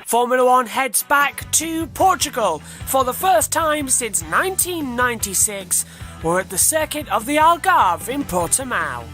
Formula One heads back to Portugal for the first time since 1996. We're at the circuit of the Algarve in Portimao.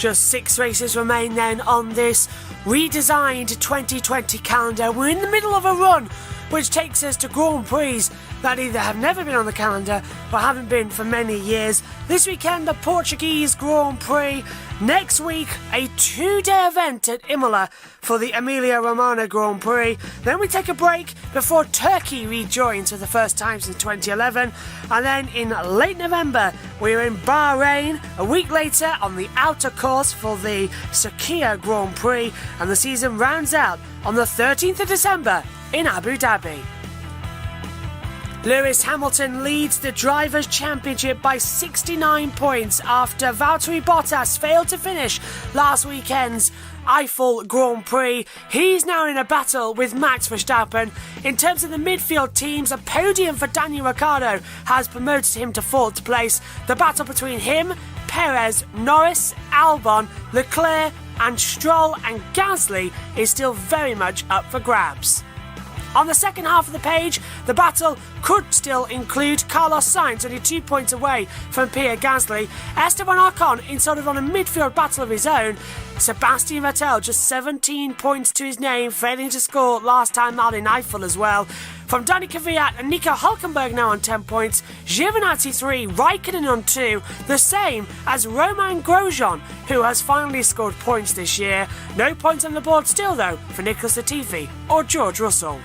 Just 6 races remain then on this redesigned 2020 calendar. We're in the middle of a run which takes us to Grand Prix that either have never been on the calendar or haven't been for many years. This weekend, the Portuguese Grand Prix. Next week, a 2-day event at Imola for the Emilia-Romagna Grand Prix. Then we take a break before Turkey rejoins for the first time since 2011. And then in late November, we're in Bahrain. A week later, on the outer course for the Sakhir Grand Prix. And the season rounds out on the 13th of December in Abu Dhabi. Lewis Hamilton leads the Drivers' Championship by 69 points after Valtteri Bottas failed to finish last weekend's Eiffel Grand Prix. He's now in a battle with Max Verstappen. In terms of the midfield teams, a podium for Daniel Ricciardo has promoted him to 4th place. The battle between him, Perez, Norris, Albon, Leclerc and Stroll and Gasly is still very much up for grabs. On the second half of the page, the battle could still include Carlos Sainz, only 2 points away from Pierre Gasly, Esteban Ocon in sort of on a midfield battle of his own, Sebastian Vettel just 17 points to his name, failing to score last time out in Eiffel as well. From Dani Kvyat and Nico Hülkenberg now on 10 points, Giovinazzi 3, Raikkonen on 2, the same as Romain Grosjean, who has finally scored points this year. No points on the board still though for Nicholas Latifi or George Russell.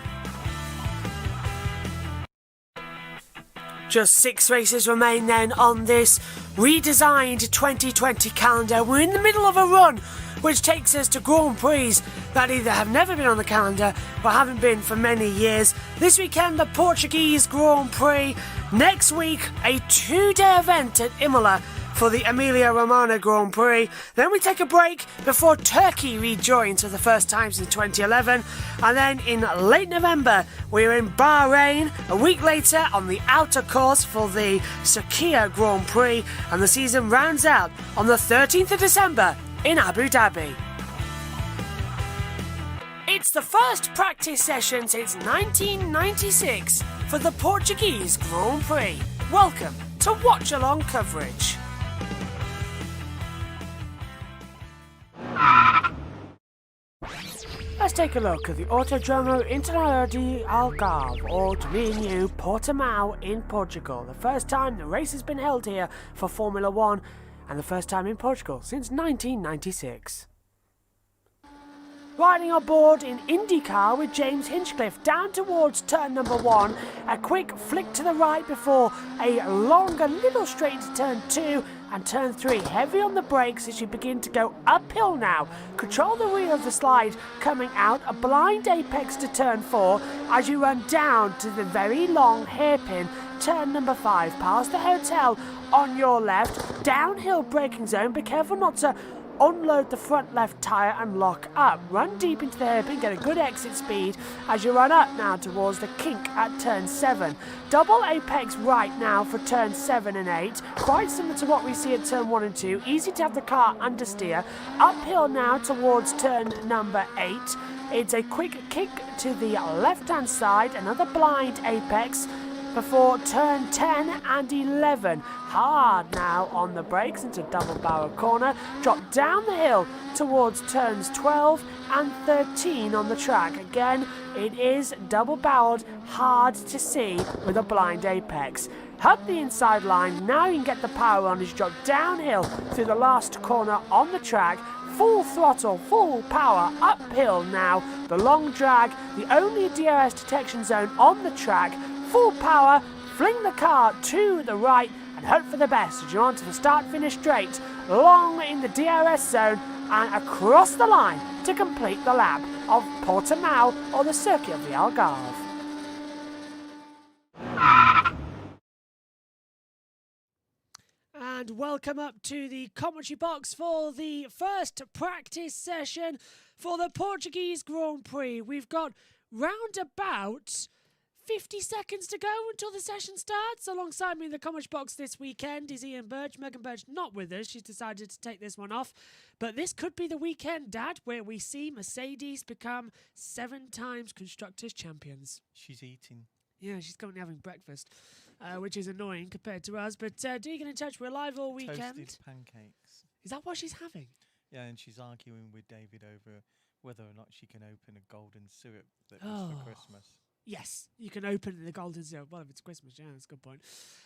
Just 6 races remain then on this redesigned 2020 calendar. We're in the middle of a run which takes us to Grand Prix that either have never been on the calendar or haven't been for many years. This weekend, the Portuguese Grand Prix. Next week, a 2-day event at Imola for the Emilia-Romagna Grand Prix. Then we take a break before Turkey rejoins for the first time since 2011. And then in late November, we're in Bahrain. A week later, on the outer course for the Sakhir Grand Prix. And the season rounds out on the 13th of December in Abu Dhabi. It's the first practice session since 1996 for the Portuguese Grand Prix. Welcome to Watch Along coverage. Let's take a look at the Autodromo Internacional de Algarve, or to me and you, Portimao in Portugal. The first time the race has been held here for Formula One, and the first time in Portugal since 1996. Riding on board in IndyCar with James Hinchcliffe down towards turn number 1. A quick flick to the right before a longer little straight to turn 2 and turn 3. Heavy on the brakes as you begin to go uphill now. Control the wheel of the slide coming out. A blind apex to turn 4 as you run down to the very long hairpin. Turn number 5 past the hotel on your left. Downhill braking zone. Be careful not to unload the front left tyre and lock up. Run deep into the hairpin, get a good exit speed as you run up now towards the kink at turn 7. Double apex right now for turn 7 and 8. Quite similar to what we see at turn 1 and 2. Easy to have the car understeer. Uphill now towards turn number 8. It's a quick kick to the left hand side. Another blind apex before turn 10 and 11. Hard now on the brakes into double barrel corner. Drop down the hill towards turns 12 and 13 on the track. Again, it is double barreled, hard to see with a blind apex. Hug the inside line. Now you can get the power on as you drop downhill through the last corner on the track. Full throttle, full power, uphill now. The long drag, the only DRS detection zone on the track. Full power, fling the car to the right and hope for the best as you're onto the start-finish straight, long in the DRS zone and across the line to complete the lap of Portimao, or the circuit of the Algarve. And welcome up to the commentary box for the first practice session for the Portuguese Grand Prix. We've got round about 50 seconds to go until the session starts. Alongside me in the comment box this weekend is Ian Birch. Megan Birch not with us. She's decided to take this one off. But this could be the weekend, Dad, where we see Mercedes become 7 times Constructors' champions. She's eating. Yeah, she's currently having breakfast, which is annoying compared to us. But do get in touch. We're live all weekend. Toasted pancakes. Is that what she's having? Yeah, and she's arguing with David over whether or not she can open a golden syrup that was for Christmas. Yes, you can open the golden syrup. Well, if it's Christmas, yeah, that's a good point.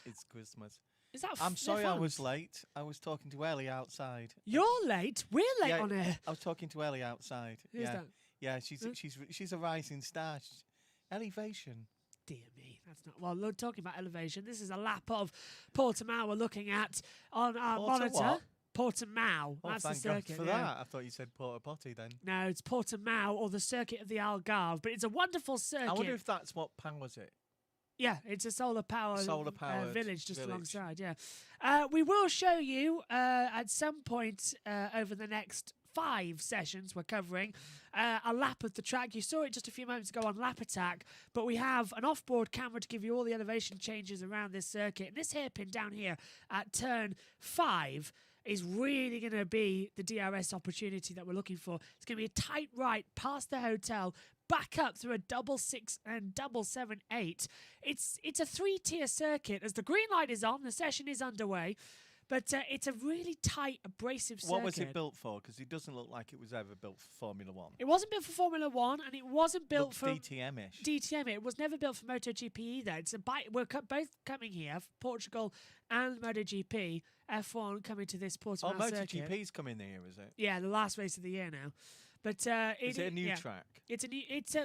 It's Christmas. Is that? I'm sorry I was late. I was talking to Ellie outside. You're late. We're late on air. I was talking to Ellie outside. Who's that? Yeah, she's a rising star. Elevation. Dear me, that's not... Well, look, talking about elevation, this is a lap of Portimao we're looking at on our monitor. What? Portimao. Oh, That's the thank circuit. God for that. I thought you said Porta Potty then. No, it's Portimao or the circuit of the Algarve, but it's a wonderful circuit. I wonder if that's what powers it. Yeah, it's a solar powered village just village. alongside, yeah. We will show you at some point over the next 5 sessions we're covering a lap of the track. You saw it just a few moments ago on Lap Attack, but we have an off-board camera to give you all the elevation changes around this circuit. And this hairpin down here at turn 5 is really going to be the DRS opportunity that we're looking for. It's going to be a tight right past the hotel, back up through a 6 and 778. It's a 3-tier circuit. As the green light is on, the session is underway. But it's a really tight, abrasive circuit. What was it built for? Because it doesn't look like it was ever built for Formula One. It wasn't built for Formula One, and it wasn't built for DTM-ish. DTM. It was never built for MotoGP either. It's we're both coming here, Portugal and MotoGP. F1 coming to this Portimao circuit. MotoGP's coming here, is it? Yeah, the last race of the year now. But is it a new track? It's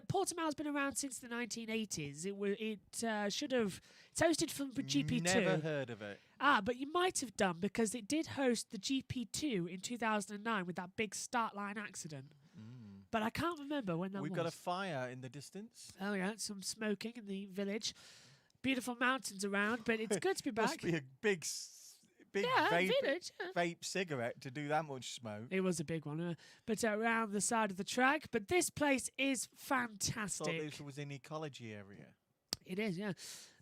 Portimao's been around since the 1980s. It's hosted from GP2. Never heard of it. But you might have done because it did host the GP2 in 2009 with that big start line accident. But I can't remember when that was. We've got a fire in the distance. Oh yeah, some smoking in the village. Beautiful mountains around, but it's good to be back. Must be a big vape cigarette to do that much smoke. It was a big one, but around the side of the track. But this place is fantastic. I thought this was an ecology area. It is, yeah.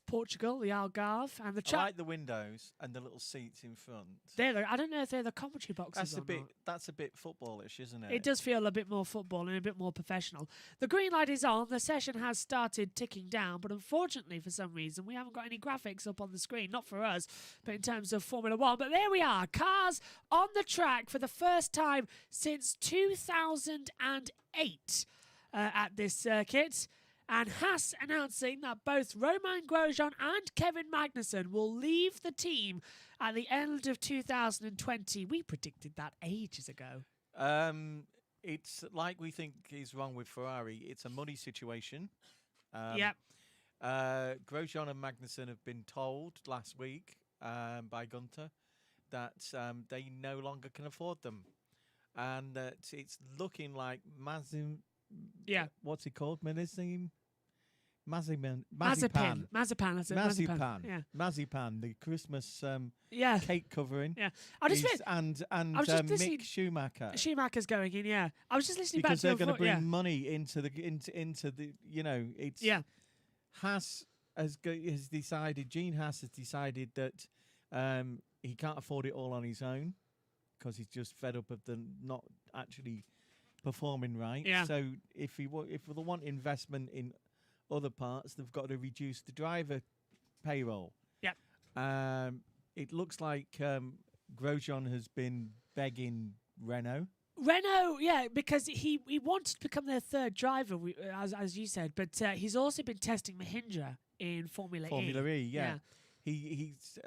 Portugal, the Algarve, and the track. I like the windows and the little seats in front. I don't know if they're the commentary boxes or not. That's a bit footballish, isn't it? It does feel a bit more football and a bit more professional. The green light is on. The session has started ticking down, but unfortunately, for some reason, we haven't got any graphics up on the screen. Not for us, but in terms of Formula One. But there we are. Cars on the track for the first time since 2008 at this circuit. And Haas announcing that both Romain Grosjean and Kevin Magnussen will leave the team at the end of 2020. We predicted that ages ago. It's like we think is wrong with Ferrari. It's a money situation. Yep. Grosjean and Magnussen have been told last week by Gunter that they no longer can afford them. And that it's looking like Mazepin. Yeah. What's he called? Mazipan. Yeah. Mazipan, the Christmas cake covering. Yeah. And Mick Schumacher. Schumacher's going in, yeah. I was just listening because back to they're going to bring money into the it's Haas has decided, Gene Haas has decided that he can't afford it all on his own because he's just fed up of the not actually performing right. Yeah. So if they want investment in other parts, they've got to reduce the driver payroll. Yep. It looks like Grosjean has been begging Renault, yeah, because he wanted to become their third driver, as you said, but he's also been testing Mahindra in Formula E. Yeah. He's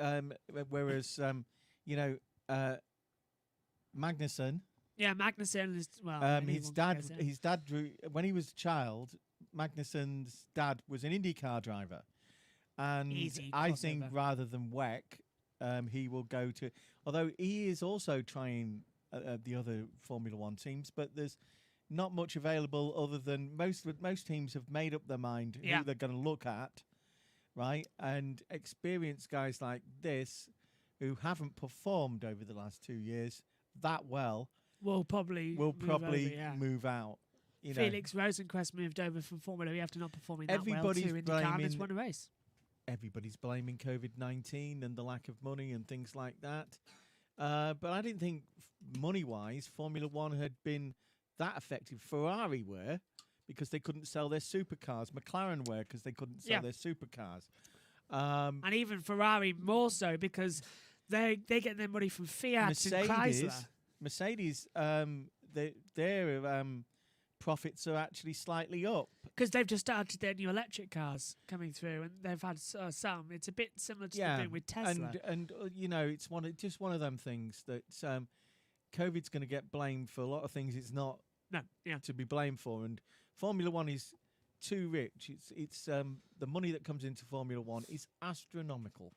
whereas Magnussen. Yeah, Magnussen is his dad drew when he was a child. Magnussen's dad was an IndyCar driver, and I think rather than WEC, he will go to. Although he is also trying the other Formula One teams, but there's not much available other than most teams have made up their mind who they're going to look at, right? And experienced guys like this, who haven't performed over the last 2 years that well, will probably move out. Felix Rosenquist moved over from Formula E after not performing that well to IndyCar and has won a race. Everybody's blaming COVID-19 and the lack of money and things like that. But I didn't think money-wise Formula One had been that effective. Ferrari were, because they couldn't sell their supercars. McLaren were, because they couldn't sell their supercars. And even Ferrari more so, because they get their money from Fiat and Chrysler. Mercedes, their profits are actually slightly up. Because they've just started their new electric cars coming through, and they've had some. It's a bit similar to the thing with Tesla. And it's just one of them things that COVID's going to get blamed for a lot of things it's not to be blamed for. And Formula One is too rich. It's the money that comes into Formula One is astronomical.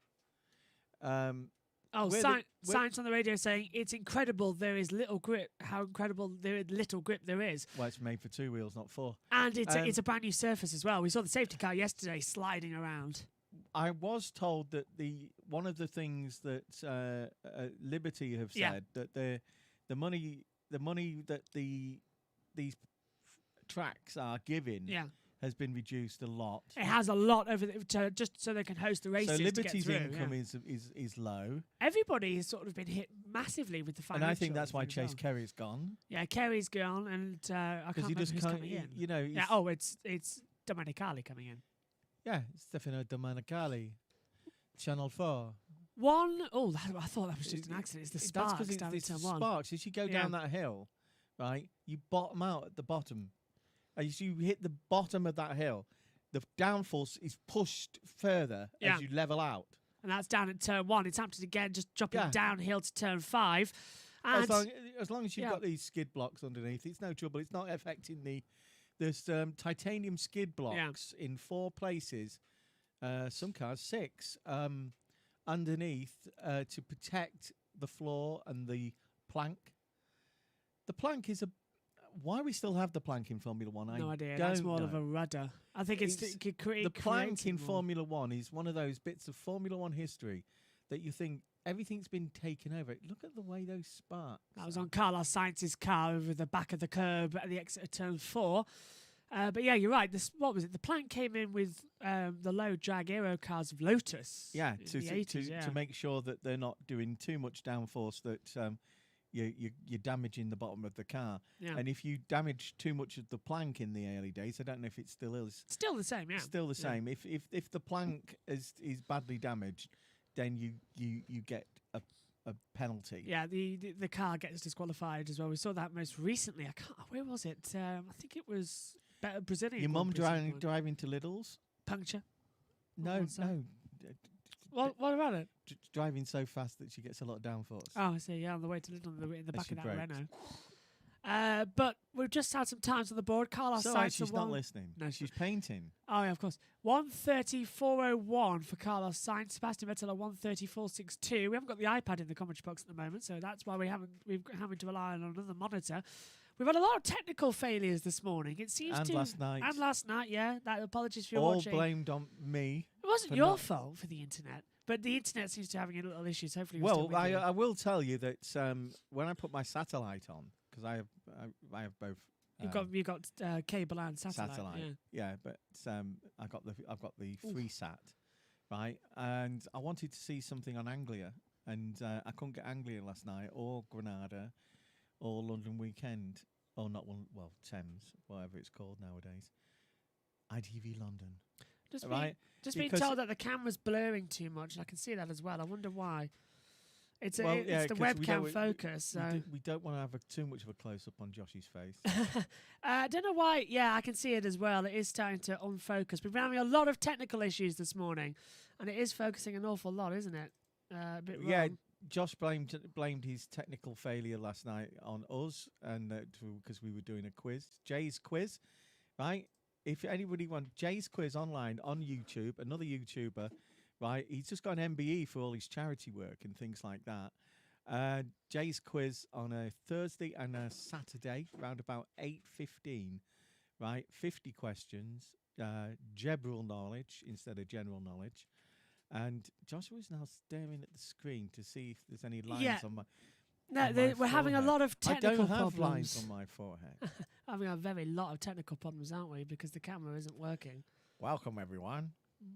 Science on the radio saying it's incredible there is little grip. How incredible little grip there is. Well, it's made for 2 wheels, not 4. And it's a brand new surface as well. We saw the safety car yesterday sliding around. I was told that one of the things that Liberty have said that the money that these tracks are giving has been reduced a lot. It has a lot over just so they can host the races. So Liberty's to get through, income is low. Everybody has sort of been hit massively with the financial. And I think that's why Chase Carey's gone. Yeah, Carey's gone, and I can't remember who's coming in. It's Domenicali coming in. Yeah, Stefano Domenicali, Channel 4. I thought that was just an accident. It's the sparks down in turn 1. Sparks. As you go down that hill, right, you bottom out at the bottom. As you hit the bottom of that hill, the downforce is pushed further as you level out. And that's down at turn 1. It's happened again, just dropping downhill to turn 5. And as long as you've got these skid blocks underneath, it's no trouble. It's not affecting there's titanium skid blocks in 4 places, some cars 6, underneath to protect the floor and the plank. The plank is why we still have the plank in Formula One, no idea. That's more of a rudder. I think the plank in Formula One is one of those bits of Formula One history that you think everything's been taken over. Look at the way those sparks. That was on Carlos Sainz's car over the back of the curb at the exit of turn 4. But yeah, you're right. What was it? The plank came in with the low drag aero cars of Lotus. Yeah, to make sure that they're not doing too much downforce that you're damaging the bottom of the car. Yeah. And if you damage too much of the plank in the early days, I don't know if it still is. Still the same, yeah. Still the same. If the plank is badly damaged, then you get a penalty. Yeah, the car gets disqualified as well. We saw that most recently. Where was it? I think it was Brazilian. Your mum driving to Lidl's? Puncture? No. What about it? Driving so fast that she gets a lot of downforce. Oh, I see. Yeah, on the way to Lidl, in the back of that Renault. But we've just had some times on the board. Carlos Sainz. She's not listening. No, she's painting. Oh, yeah, of course. 1:34.01 for Carlos Sainz. Sebastian Vettel at 1:34.62. We haven't got the iPad in the commentary box at the moment, so that's why we're having to rely on another monitor. We've had a lot of technical failures this morning. It seems last night. And last night, yeah. Apologies for your all watching. All blamed on me. It wasn't your fault for the internet, but the internet seems to be having a little issues. Hopefully, I will tell you that when I put my satellite on, because I have both. You've got cable and satellite. Yeah, but I've got the free sat, right? And I wanted to see something on Anglia, and I couldn't get Anglia last night, or Granada, or London Weekend, or not one. Well, Thames, whatever it's called nowadays. ITV London. Just being told that the camera's blurring too much, and I can see that as well. I wonder why. It's the webcam focus. We don't want to have too much of a close-up on Josh's face. I don't know why. Yeah, I can see it as well. It is starting to unfocus. We've been having a lot of technical issues this morning, and it is focusing an awful lot, isn't it? A bit wrong. Yeah, Josh blamed his technical failure last night on us, and because we were doing a quiz, Jay's quiz, right? If anybody wants Jay's quiz online on YouTube, another YouTuber, right? He's just got an MBE for all his charity work and things like that. Jay's quiz on a Thursday and a Saturday, around about 8:15, right? 50 questions, general knowledge instead of general knowledge. And Joshua's now staring at the screen to see if there's any lines on my. No, we're having a lot of technical problems. I don't have lines on my forehead. having a very lot of technical problems, aren't we? Because the camera isn't working. Welcome, everyone.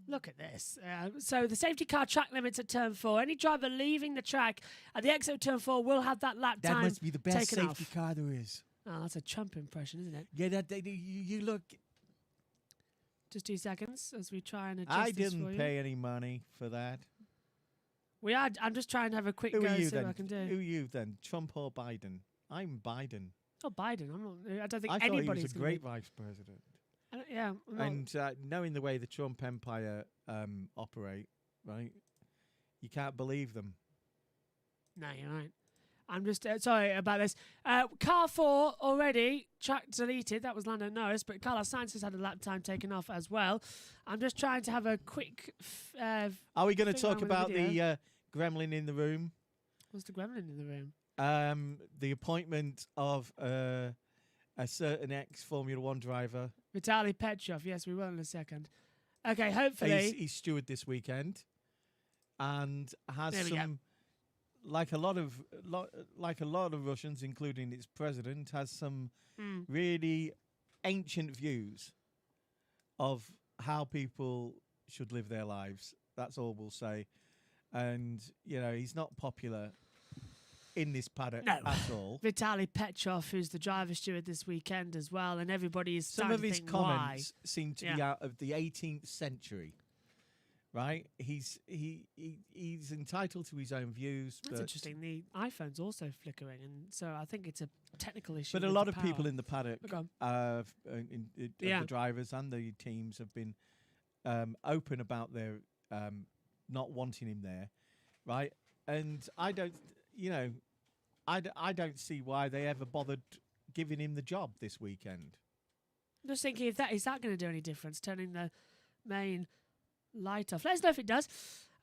Look at this. So the safety car track limits at turn 4. Any driver leaving the track at the exit of turn 4 will have that lap time That must be the best taken safety off. car there is. Oh, that's a Trump impression, isn't it? Yeah, you look. Just 2 seconds as we try and adjust I this for didn't you. pay any money for that. I'm just trying to have a quick Who go are and you see what I then? can do. Who are you then? Trump or Biden? I'm Biden. Oh, Biden. I don't think I thought he anybody's was a gonna great be- vice president. Yeah. I'm not- And knowing the way the Trump empire operate, right? You can't believe them. No, you're right. I'm just sorry about this. Car 4 already track deleted. That was Lando Norris, but Carlos Sainz has had a lap time taken off as well. I'm just trying to have a quick. Are we going to Think talk around with the about video. the gremlin in the room? What's the gremlin in the room? The appointment of a certain ex-Formula One driver. Vitaly Petrov. Yes, we will in a second. Okay, hopefully. He's steward this weekend, and has There we go. some, like a lot of Russians, including its president, has some really ancient views of how people should live their lives. That's all we'll say. And he's not popular in this paddock No. at all. Vitaly Petrov, who's the driver steward this weekend as well, and everybody is Some starting of to his think comments seem to be Yeah. out of the 18th century, right? He's entitled to his own views. That's but, interesting. The iPhone's also flickering, and so I think it's a technical issue. But a with lot the of people power. in the paddock, Look on. the drivers and the teams, have been open about their not wanting him there, right? And I don't see why they ever bothered giving him the job this weekend. Just thinking, if that is that going to do any difference? Turning the main light off. Let us know if it does.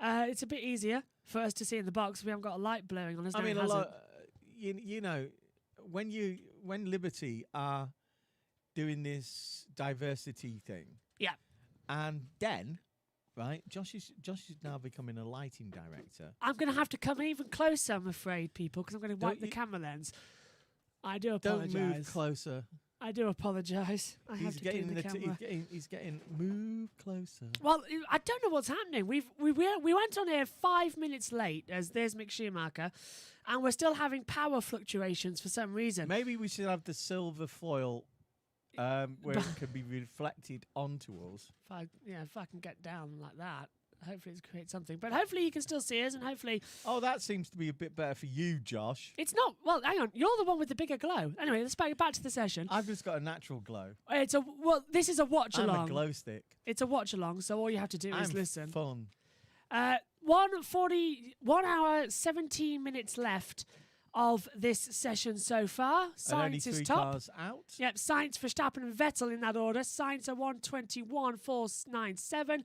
It's a bit easier for us to see in the box. We haven't got a light blowing on us. I No, mean, it a hasn't. lot. When Liberty are doing this diversity thing, Yeah. and then, right, Josh is now becoming a lighting director. I'm going to have to come even closer, I'm afraid, people, because I'm going to Don't wipe the you- camera lens. I do Don't move apologise. closer. I do apologise. I have He's to getting clean the camera. he's getting move closer. Well, I don't know what's happening. We went on here 5 minutes late, as there's Mick Schumacher, and we're still having power fluctuations for some reason. Maybe we should have the silver foil where it can be reflected onto us. If I can get down like that, hopefully it's create something. But hopefully you can still see us, and hopefully Oh, that seems to be a bit better for you, Josh. it's not. Well, hang on, you're the one with the bigger glow. Anyway, let's back to the session. I've just got a natural glow. This is a watch I'm along. a glow stick. It's a watch along, so all you have to do is listen. Fun. 1 hour 17 minutes left of this session so far. And only Sainz is 3 top. cars out. Yep, Sainz, Verstappen and Vettel in that order. Sainz are 121.497.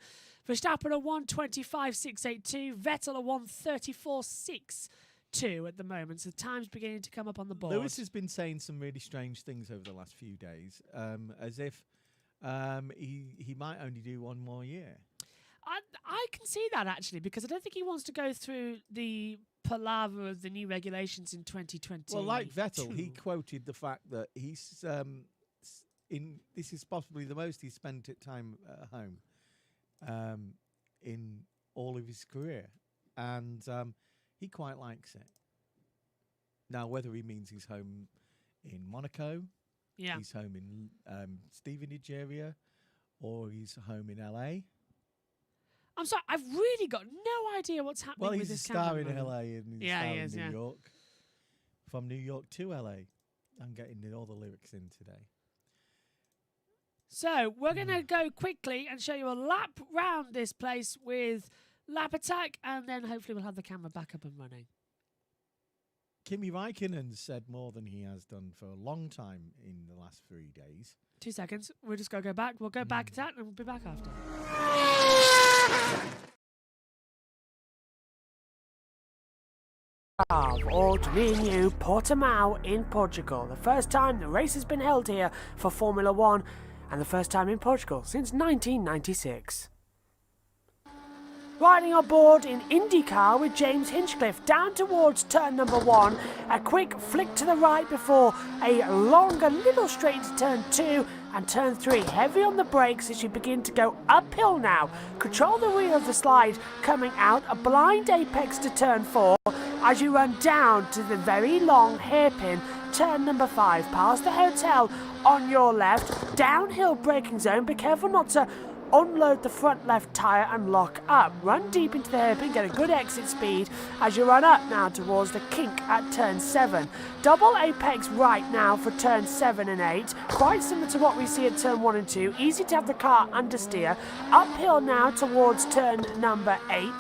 Verstappen are 125.682. Vettel are 134.62 at the moment. So time's beginning to come up on the board. Lewis has been saying some really strange things over the last few days, as if he might only do 1 more year. I can see that actually, because I don't think he wants to go through the palaver of the new regulations in 2020. Well, like Vettel, he quoted the fact that he's this is possibly the most he's spent at time at home in all of his career, and he quite likes it. Now, whether he means he's home in Monaco, Yeah. he's home in Stevenage area, or he's home in LA. I'm sorry, I've really got no idea what's happening Well, with he's a this camera star at in the moment. LA and he's a Yeah, star he in is, New yeah. York. From New York to LA. I'm getting all the lyrics in today. So we're going to go quickly and show you a lap round this place with Lap Attack, and then hopefully we'll have the camera back up and running. Kimi Räikkönen said more than he has done for a long time in the last 3 days. 2 seconds. We're just going to go back. We'll go back to that and we'll be back after. Of Old Renew Portimao in Portugal. The first time the race has been held here for Formula One, and the first time in Portugal since 1996. Riding on board in IndyCar with James Hinchcliffe down towards turn number 1. A quick flick to the right before a longer little straight into turn 2 and turn 3. Heavy on the brakes as you begin to go uphill now. Control the rear of the slide coming out. A blind apex to turn 4 as you run down to the very long hairpin. Turn number 5 past the hotel on your left. Downhill braking zone. Be careful not to unload the front left tyre and lock up. Run deep into the hairpin, get a good exit speed as you run up now towards the kink at turn 7. Double apex right now for turn 7 and 8. Quite similar to what we see at turn 1 and 2. Easy to have the car understeer. Uphill now towards turn number 8.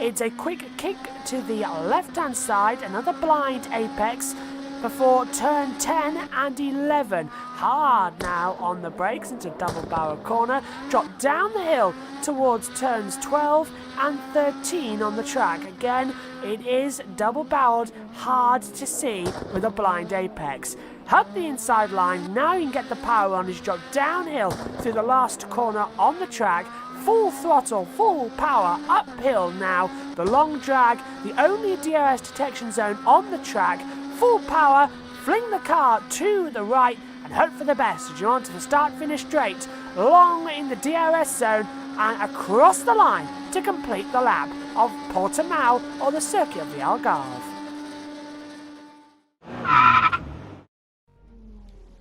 It's a quick kick to the left-hand side. Another blind apex before turn 10 and 11. Hard now on the brakes into double barrel corner. Drop down the hill towards turns 12 and 13 on the track. Again, it is double barreled, hard to see with a blind apex. Hug the inside line. Now you can get the power on as you drop downhill through the last corner on the track. Full throttle, full power, uphill now. The long drag, the only DRS detection zone on the track. Full power, fling the car to the right and hope for the best as you're onto the start-finish straight, long in the DRS zone and across the line to complete the lap of Portimao or the Circuit of the Algarve.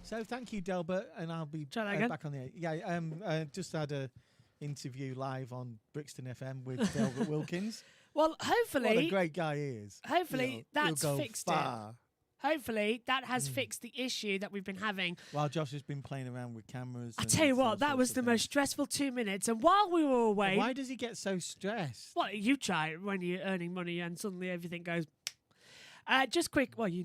So thank you, Delbert, and I'll be back on the air. Yeah, just had a interview live on Brixton FM with Delbert Wilkins. Well, hopefully... What a great guy he is. Hopefully that's fixed far. it. Hopefully that has fixed the issue that we've been having. While Josh has been playing around with cameras. I tell you what, that was the most stressful 2 minutes. And while we were away... Why does he get so stressed? Well, you try it when you're earning money and suddenly everything goes... just quickly,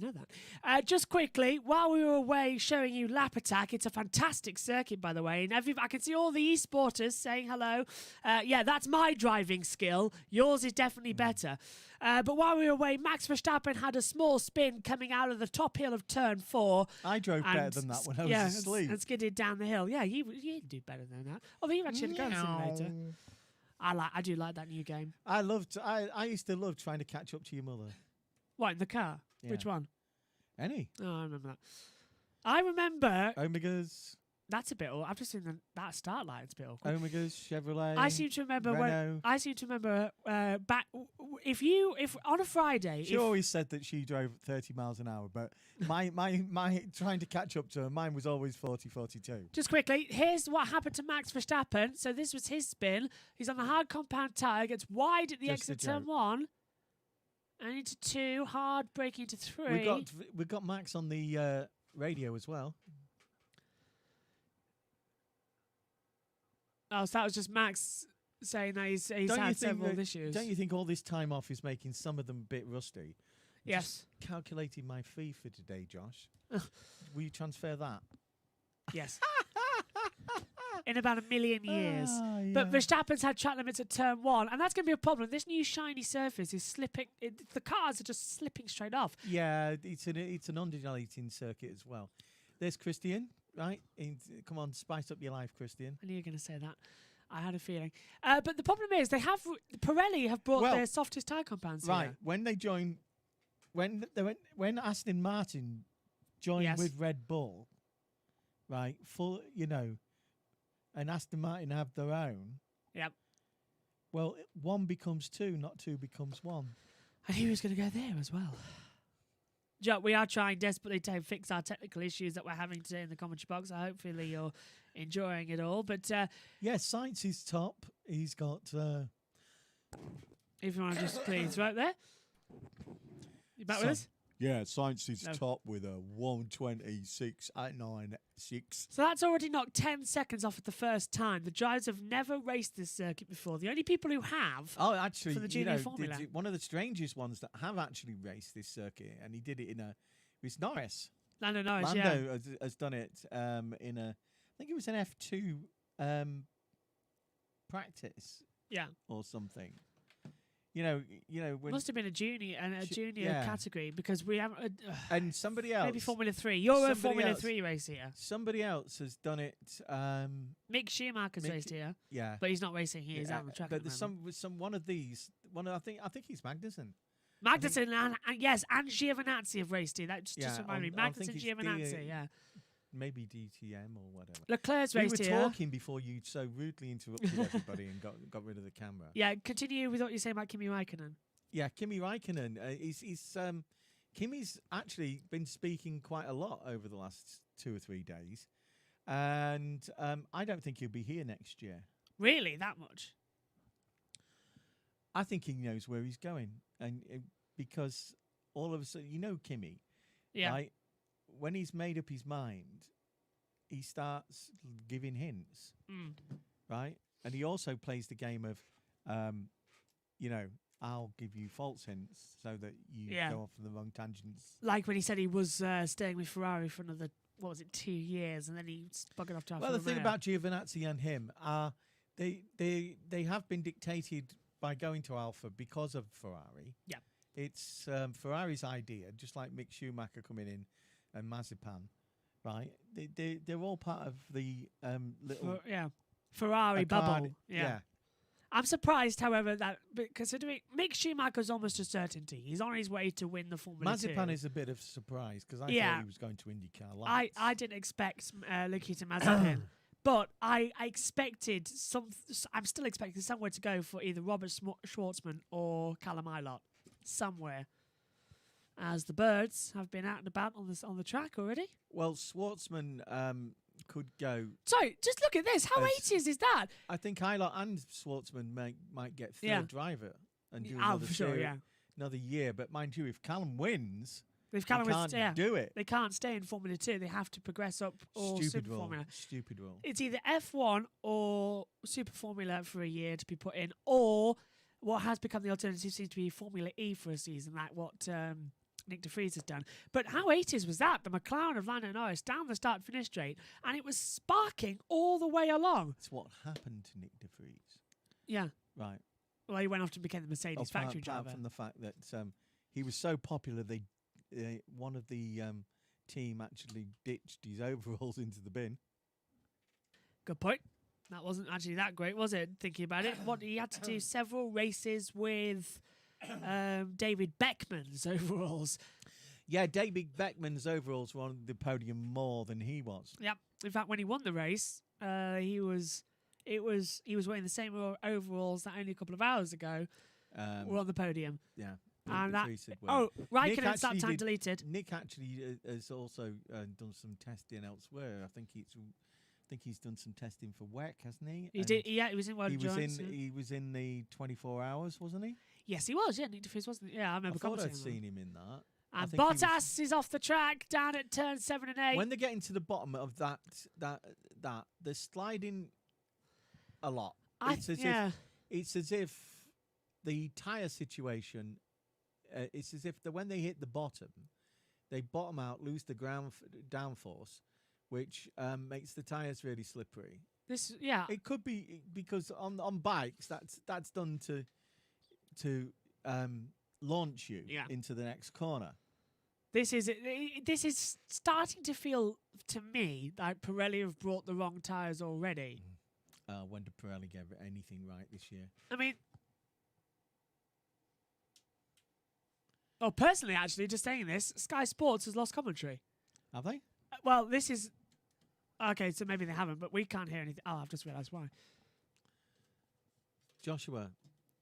while we were away showing you Lap Attack, it's a fantastic circuit, by the way, and I can see all the e-sporters saying hello. Yeah, that's my driving skill. Yours is definitely better. But while we were away, Max Verstappen had a small spin coming out of the top hill of turn 4. I drove better than that when I was asleep. And skidded down the hill. Yeah, you do better than that. Although you actually had a gun simulator. I do like that new game. I used to love trying to catch up to your mother. What, in the car? Yeah. Which one? Any. Oh, I remember that. I remember... Omegas. That's a bit awkward. I've just seen that start line. It's a bit awkward. Omegas, Chevrolet. I seem to remember back if on a Friday. She always said that she drove 30 miles an hour, but my trying to catch up to her, mine was always 40, 42. Just quickly, here's what happened to Max Verstappen. So this was his spin. He's on the hard compound tyre, gets wide at the exit turn 1. And into 2, hard braking into 3. We got Max on the radio as well. Oh, so that was just Max saying that he's had several issues. Don't you think all this time off is making some of them a bit rusty? Yes. Just calculating my fee for today, Josh. Will you transfer that? Yes. In about 1 million years. Yeah. But Verstappen's had track limits at turn 1, and that's going to be a problem. This new shiny surface is slipping. The cars are just slipping straight off. Yeah, it's an undulating circuit as well. There's Christian, right? Come on, spice up your life, Christian. I knew you were going to say that. I had a feeling. But the problem is Pirelli have brought their softest tyre compounds right, here. When they joined, when Aston Martin joined with Red Bull, right, and Aston Martin have their own. Yep. Well, 1 becomes 2, not 2 becomes 1. I knew he was going to go there as well. Joe, we are trying desperately to fix our technical issues that we're having today in the commentary box. Hopefully you're enjoying it all. But Sainz is top. He's got... if you want to just clear your throat there. You back with us? Yeah, Sainz is top with a 1:26.96. So that's already knocked 10 seconds off at the first time. The drivers have never raced this circuit before. The only people who have... Oh, actually, for the junior formula. One of the strangest ones that have actually raced this circuit, and he did it it's Norris. Lando Norris, Lando has done it in I think it was an F2 practice. Yeah. Or something. when Must have been a junior and a junior yeah. category because we haven't. and somebody else, Maybe Formula 3. You're a somebody Formula else- 3 race here. somebody else has done it. Mick Schumacher's Mick- raced here, Yeah, but he's not racing here. He's yeah, out on the track. But at the there's moment. with some one of these. I think he's Magnussen. Magnussen and yes, and Giovinazzi have raced here. That just Yeah, reminded me. I think Magnussen, it's Giovinazzi, yeah. Maybe DTM or whatever. Leclerc's We were raced here. talking before you so rudely interrupted everybody and got rid of the camera. Yeah, continue with what you're saying about Kimi Raikkonen. Yeah, Kimi Raikkonen. Kimi's actually been speaking quite a lot over the last 2 or 3 days, and I don't think he'll be here next year. Really, that much? I think he knows where he's going, and because all of a sudden, Kimi, Yeah. right? When he's made up his mind, he starts giving hints, Mm. right? And he also plays the game of, I'll give you false hints so that you Yeah. go off on the wrong tangents. Like when he said he was staying with Ferrari for another, 2 years, and then he buggered off to Alfa Well, the thing Romeo. about Giovinazzi and him are they have been dictated by going to Alpha because of Ferrari. Yeah. It's Ferrari's idea, just like Mick Schumacher coming in and Mazepan, right? They're all part of the little Ferrari bubble. Accord- Yeah. I'm surprised, however, that considering Mick Schumacher's almost a certainty. He's on his way to win the Formula 2. Mazepan is a bit of a surprise because I Yeah. thought he was going to IndyCar. I Lights. didn't expect Nikita Mazepin, but I expected I'm still expecting somewhere to go for either Robert Schwartzman or Callum Ilott, somewhere. As the birds have been out and about on the track already. Well, Schwartzman could go. Sorry, just look at this. How As- 80s is that? I think Eilert and Schwartzman might get third Yeah. driver and do Oh, another, for sure, yeah. another year. But mind you, if Callum wins, If he Callum can't was, do it. they can't stay in Formula 2. They have to progress up or Stupid Super rule. Formula. Stupid rule. It's either F1 or Super Formula for a year to be put in, or what has become the alternative seems to be Formula E for a season, like what Nick de Vries has done. But how 80s was that? The McLaren of Lando Norris down the start-finish straight, and it was sparking all the way along. It's what happened to Nick de Vries. Yeah. Right. Well, he went off to become the Mercedes factory apart driver. from the fact that he was so popular, one of the team actually ditched his overalls into the bin. Good point. That wasn't actually that great, was it? Thinking about it, what he had to do several races with David Beckman's overalls. Yeah, David Beckman's overalls were on the podium more than he was. Yep. In fact, when he won the race, he was wearing the same overalls that only a couple of hours ago were on the podium. Yeah. And De that, Vries did well. Nick Raikkonen's that actually time did- deleted. Nick actually has also done some testing elsewhere. I think he's done some testing for WEC, hasn't he? He And did. Yeah, he was in World He was Endurance. in. yeah. He was in the 24 hours, wasn't he? Yes, he was. Yeah, Nick de Vries wasn't. He? Yeah, I I remember thought I'd commenting on seen him in that. I And think he was- Bottas is off the track down at turn 7 and 8. When they get into the bottom of that, they're sliding a lot. It's as if the tire situation. It's as if when they hit the bottom, they bottom out, lose the ground downforce, which makes the tires really slippery. It could be because on bikes that's done to launch you into the next corner. This is starting to feel to me like Pirelli have brought the wrong tyres already. When did Pirelli get anything right this year? I mean, personally, actually, just saying this, Sky Sports has lost commentary. Have they? Well, this is okay. So maybe they haven't, but we can't hear anything. Oh, I've just realised why. Joshua,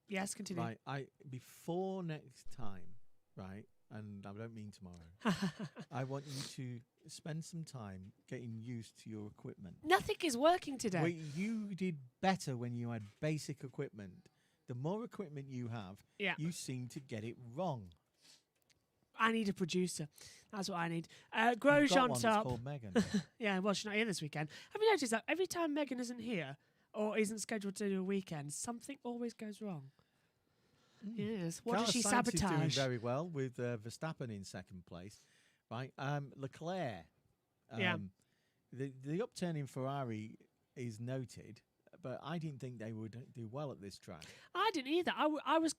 Yes, continue. right? Before next time, right? And I don't mean tomorrow. I want you to spend some time getting used to your equipment. Nothing is working today. Well, you did better when you had basic equipment. The more equipment you have, Yeah. you seem to get it wrong. I need a producer. That's what I need. You've got Grosjean one that's top. called Megan. Yeah, well, she's not here this weekend. Have you noticed that every time Megan isn't here or isn't scheduled to do a weekend, something always goes wrong? Yes. What does she Carlos Sainz is doing sabotage? very well with Verstappen in second place, right? Leclerc. Yeah. The upturn in Ferrari is noted, but I didn't think they would do well at this track. I didn't either. I was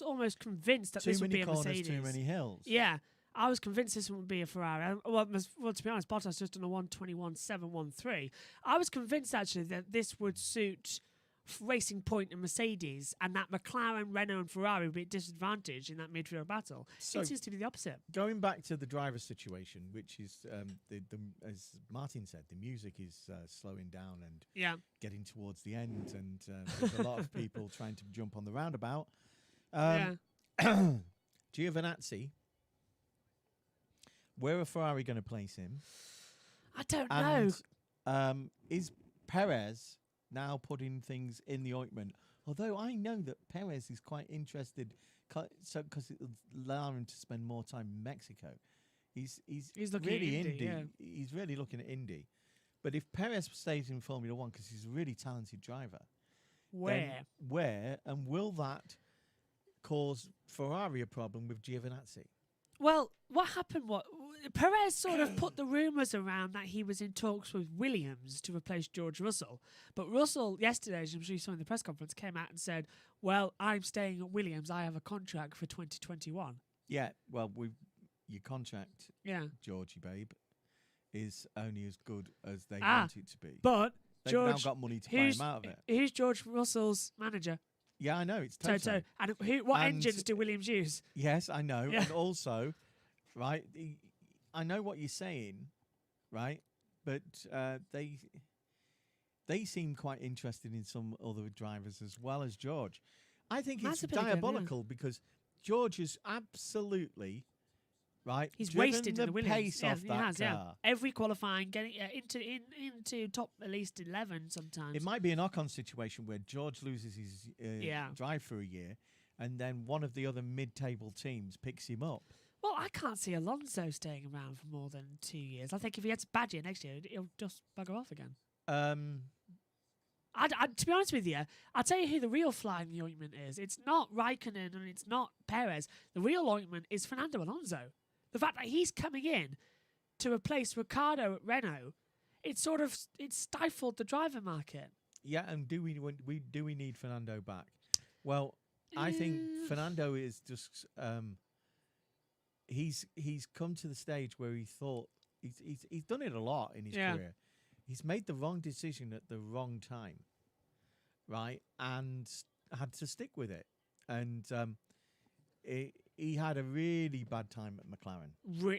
almost convinced that Too this would many be a corners, Mercedes. too many hills. Yeah, I was convinced this would be a Ferrari. Well, to be honest, Bottas just done a 1:21.713. I was convinced actually that this would suit Racing Point and Mercedes, and that McLaren, Renault, and Ferrari would be at disadvantage in that midfield battle. So it seems to be the opposite. going back to the driver situation, which is as Martin said, the music is slowing down and Yeah. getting towards the end, and there's a lot of people trying to jump on the roundabout. Yeah. Giovinazzi, where are Ferrari going to place him? I don't know. And is Perez now putting things in the ointment? Although I know that Perez is quite interested, because it will allow him to spend more time in Mexico. He's looking really at Indy, yeah. He's really looking at Indy. But if Perez stays in Formula One, because he's a really talented driver, then where and will that cause Ferrari a problem with Giovinazzi? Well, what happened? Perez sort of put the rumours around that he was in talks with Williams to replace George Russell. But Russell, yesterday, as I'm sure you saw in the press conference, came out and said, well, I'm staying at Williams. I have a contract for 2021. Yeah, well, your contract, Yeah. Georgie, babe, is only as good as they want it to be. But They've George, now got money to buy him out of it. Who's George Russell's manager? Yeah, I know. It's Toto. Toto. And what And- engines do Williams use? Yes, I know. Yeah. And also, right, I know what you're saying, right? But they seem quite interested in some other drivers as well as George. I think it's Mazepin again, yeah. diabolical because George is absolutely right. He's driven wasted in the Williams. pace Yeah, off he that has, yeah. car. Every qualifying, getting into top at least 11 sometimes. It might be a knock-on situation where George loses his drive for a year, and then one of the other mid-table teams picks him up. Well, I can't see Alonso staying around for more than 2 years. I think if he gets a bad year next year, he'll just bugger off again. To be honest with you, I'll tell you who the real fly in the ointment is. It's not Raikkonen and it's not Perez. The real ointment is Fernando Alonso. The fact that he's coming in to replace Ricciardo at Renault, it's stifled the driver market. Yeah, and do we need Fernando back? Well, I think Fernando is just he's come to the stage where he thought he's done it a lot in his career. He's made the wrong decision at the wrong time, right? And had to stick with it. And he had a really bad time at McLaren.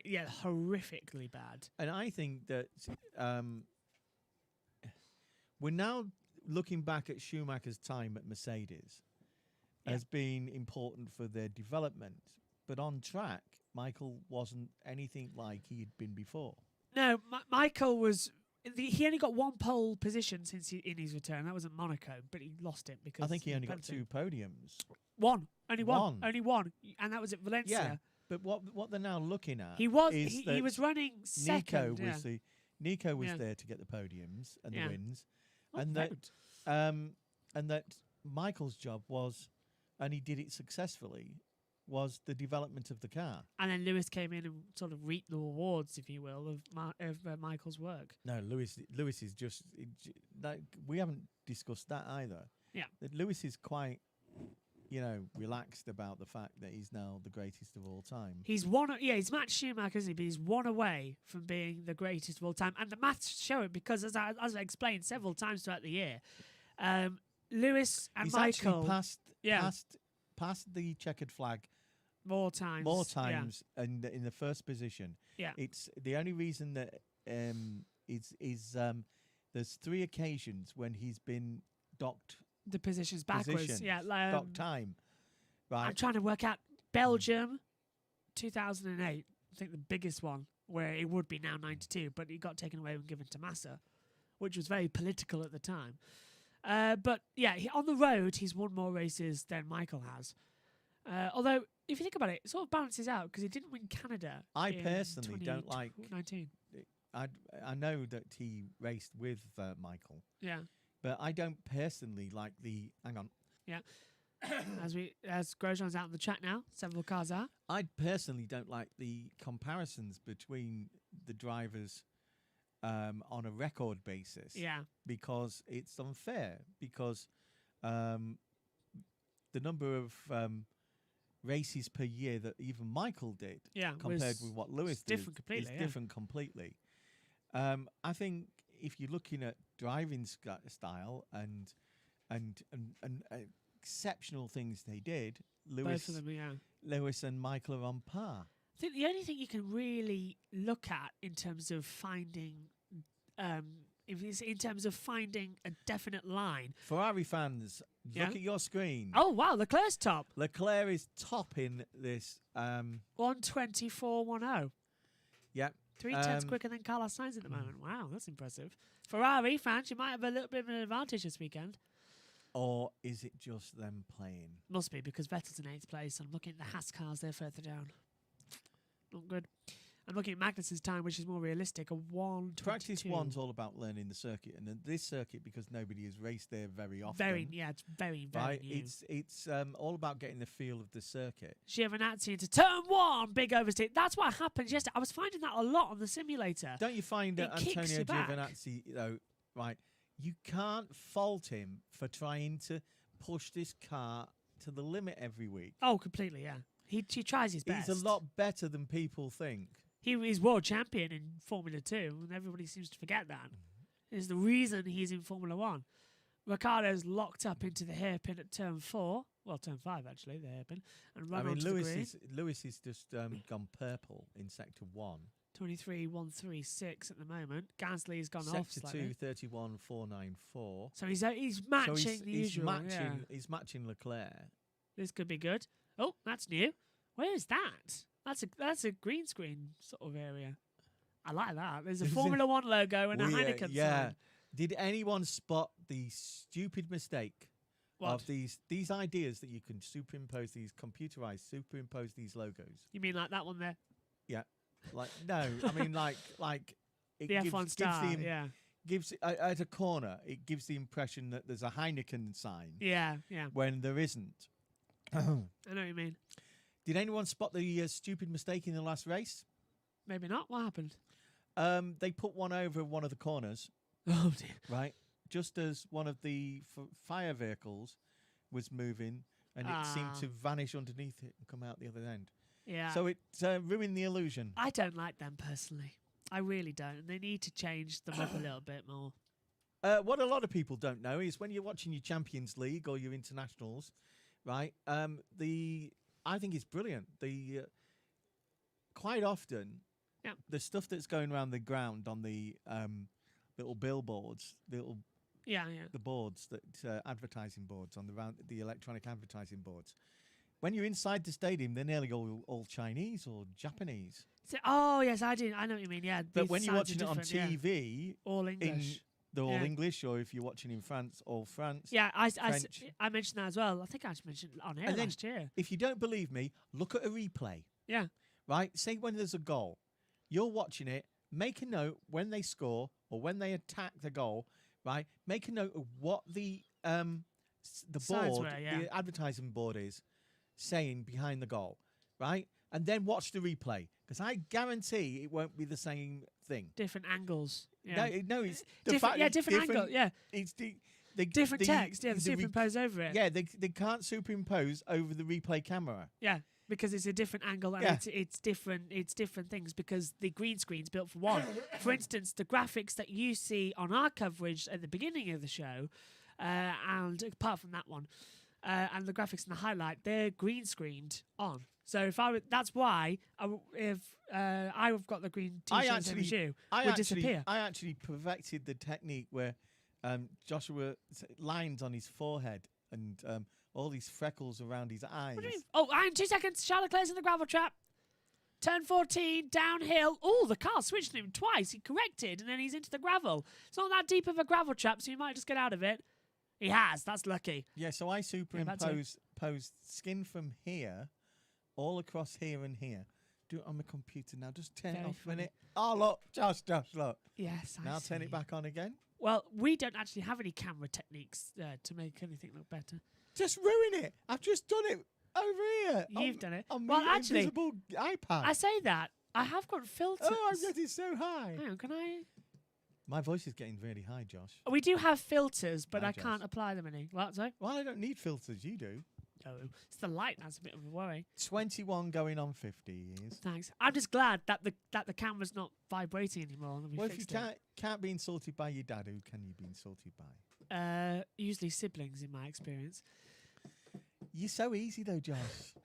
Yeah, horrifically bad. And I think that we're now looking back at Schumacher's time at Mercedes as being important for their development. But on track, Michael wasn't anything like he had been before. No, Michael was... he only got one pole position since in his return. That was at Monaco, but he lost it because... I think he only got 2 podiums. One. Only one. And that was at Valencia. Yeah, but what they're now looking at he was running second. Nico was there to get the podiums and the wins. Oh, And that Michael's job was, and he did it successfully, was the development of the car. And then Lewis came in and sort of reaped the rewards, if you will, of Michael's work. No, Lewis is just... we haven't discussed that either. Yeah. That Lewis is quite, relaxed about the fact that he's now the greatest of all time. He's Matt Schumacher, isn't he? But he's one away from being the greatest of all time. And the maths show it because, as I explained several times throughout the year, Lewis and he's Michael... actually passed the checkered flag more times and in the first position. Yeah. It's the only reason that there's 3 occasions when he's been docked the positions backwards. Docked time. Right. I'm trying to work out Belgium 2008, I think the biggest one, where it would be now 92, but it got taken away and given to Massa, which was very political at the time. But yeah, on the road, he's won more races than Michael has. Although, if you think about it, it sort of balances out because he didn't win Canada. I personally don't like... 19. I know that he raced with Michael. Yeah. But I don't personally like the... Hang on. Yeah. As Grosjean's out in the chat now, several cars are. I personally don't like the comparisons between the drivers on a record basis. Yeah. Because it's unfair. Because the number of races per year that even Michael did, compared with what Lewis did, completely, is different completely. I think if you're looking at driving style and exceptional things they did, Both of them, Lewis and Michael are on par. I think the only thing you can really look at in terms of finding, in terms of finding a definite line. Ferrari fans, look at your screen. Oh wow, Leclerc's top. Leclerc is topping this. 1:24.10. Yeah. 3/10 quicker than Carlos Sainz at the moment. Wow, that's impressive. Ferrari fans, you might have a little bit of an advantage this weekend. Or is it just them playing? Must be, because Vettel's in 8th place. I'm looking at the Haas cars, they're further down. Not good. I'm looking at Magnussen's time, which is more realistic, a 1:22. Practice 1's all about learning the circuit, and this circuit, because nobody has raced there very often. It's very right? new. It's all about getting the feel of the circuit. Giovinazzi into turn 1, big oversteer. That's what happened yesterday. I was finding that a lot on the simulator. Don't you find that Antonio Giovinazzi, right? You can't fault him for trying to push this car to the limit every week. Oh, completely, yeah. He tries his best. He's a lot better than people think. He's world champion in Formula 2, and everybody seems to forget that. It's the reason he's in Formula 1. Ricciardo's locked up into the hairpin at turn 4. Well, turn 5, actually, the hairpin. And Lewis is just gone purple in Sector 1. 23.136 at the moment. Gasly's gone off slightly. Sector 2, 31.494. So he's matching the usual. He's matching Leclerc. This could be good. Oh, that's new. Where is that? That's a green screen sort of area. I like that. There's a Formula 1 logo and a Heineken sign. Did anyone spot the stupid mistake of these ideas that you can superimpose these superimpose these logos? You mean like that one there? Yeah. Like no, I mean like it the F1 star. Gives at a corner. It gives the impression that there's a Heineken sign. Yeah. When there isn't. I know what you mean. Did anyone spot the stupid mistake in the last race? Maybe not. What happened? They put one over one of the corners. Oh dear. Right, just as one of the fire vehicles was moving, and it seemed to vanish underneath it and come out the other end. Yeah. So it ruined the illusion. I don't like them personally. I really don't. They need to change them up a little bit more. What a lot of people don't know is when you're watching your Champions League or your internationals, right? I think it's brilliant. Quite often, the stuff that's going around the ground on the little billboards, the boards that advertising boards on the electronic advertising boards. When you're inside the stadium, they're nearly all Chinese or Japanese. Oh yes, I do. I know what you mean. Yeah, but when you're watching it on TV, all English. They're all English, or if you're watching in France, all France. Yeah, I mentioned that as well. I think I mentioned on air last year. If you don't believe me, look at a replay. Yeah. Right? Say when there's a goal. You're watching it. Make a note when they score or when they attack the goal. Right? Make a note of what the board, the advertising board is saying behind the goal. Right? And then watch the replay. Because I guarantee it won't be the same thing. Different angles. Yeah. No, it's different angle. Yeah, it's different text. Yeah, they superimpose over it. Yeah, they can't superimpose over the replay camera. Yeah, because it's a different angle and it's different things because the green screen's built for one. For instance, the graphics that you see on our coverage at the beginning of the show, and apart from that one, and the graphics in the highlight, they're green screened on. So that's why if I've got the green T-shirt as you, would disappear. I actually perfected the technique where Joshua lines on his forehead and all these freckles around his eyes. And 2 seconds. Charles Leclerc's in the gravel trap. Turn 14, downhill. Oh, the car switched him twice. He corrected, and then he's into the gravel. It's not that deep of a gravel trap, so you might just get out of it. He has. That's lucky. Yeah, so I superimpose skin from here all across here and here. Do it on the computer now. Just turn it off a minute. Oh, look. Josh, look. Yes, now turn it back on again. Well, we don't actually have any camera techniques to make anything look better. Just ruin it. I've just done it over here. You've done it. On my invisible iPad. I say that. I have got filters. Oh, I've got it so high. Hang on, can I? My voice is getting really high, Josh. We do have filters, but Hi, I Josh. can't apply them any. What, sorry? Well, I don't need filters. You do. No, it's the light that's a bit of a worry. 21 going on 50 years. Thanks. I'm just glad that the camera's not vibrating anymore. And we Well, if you fixed it. can't be insulted by your dad, who can you be insulted by? Usually siblings, in my experience. You're so easy, though, Josh.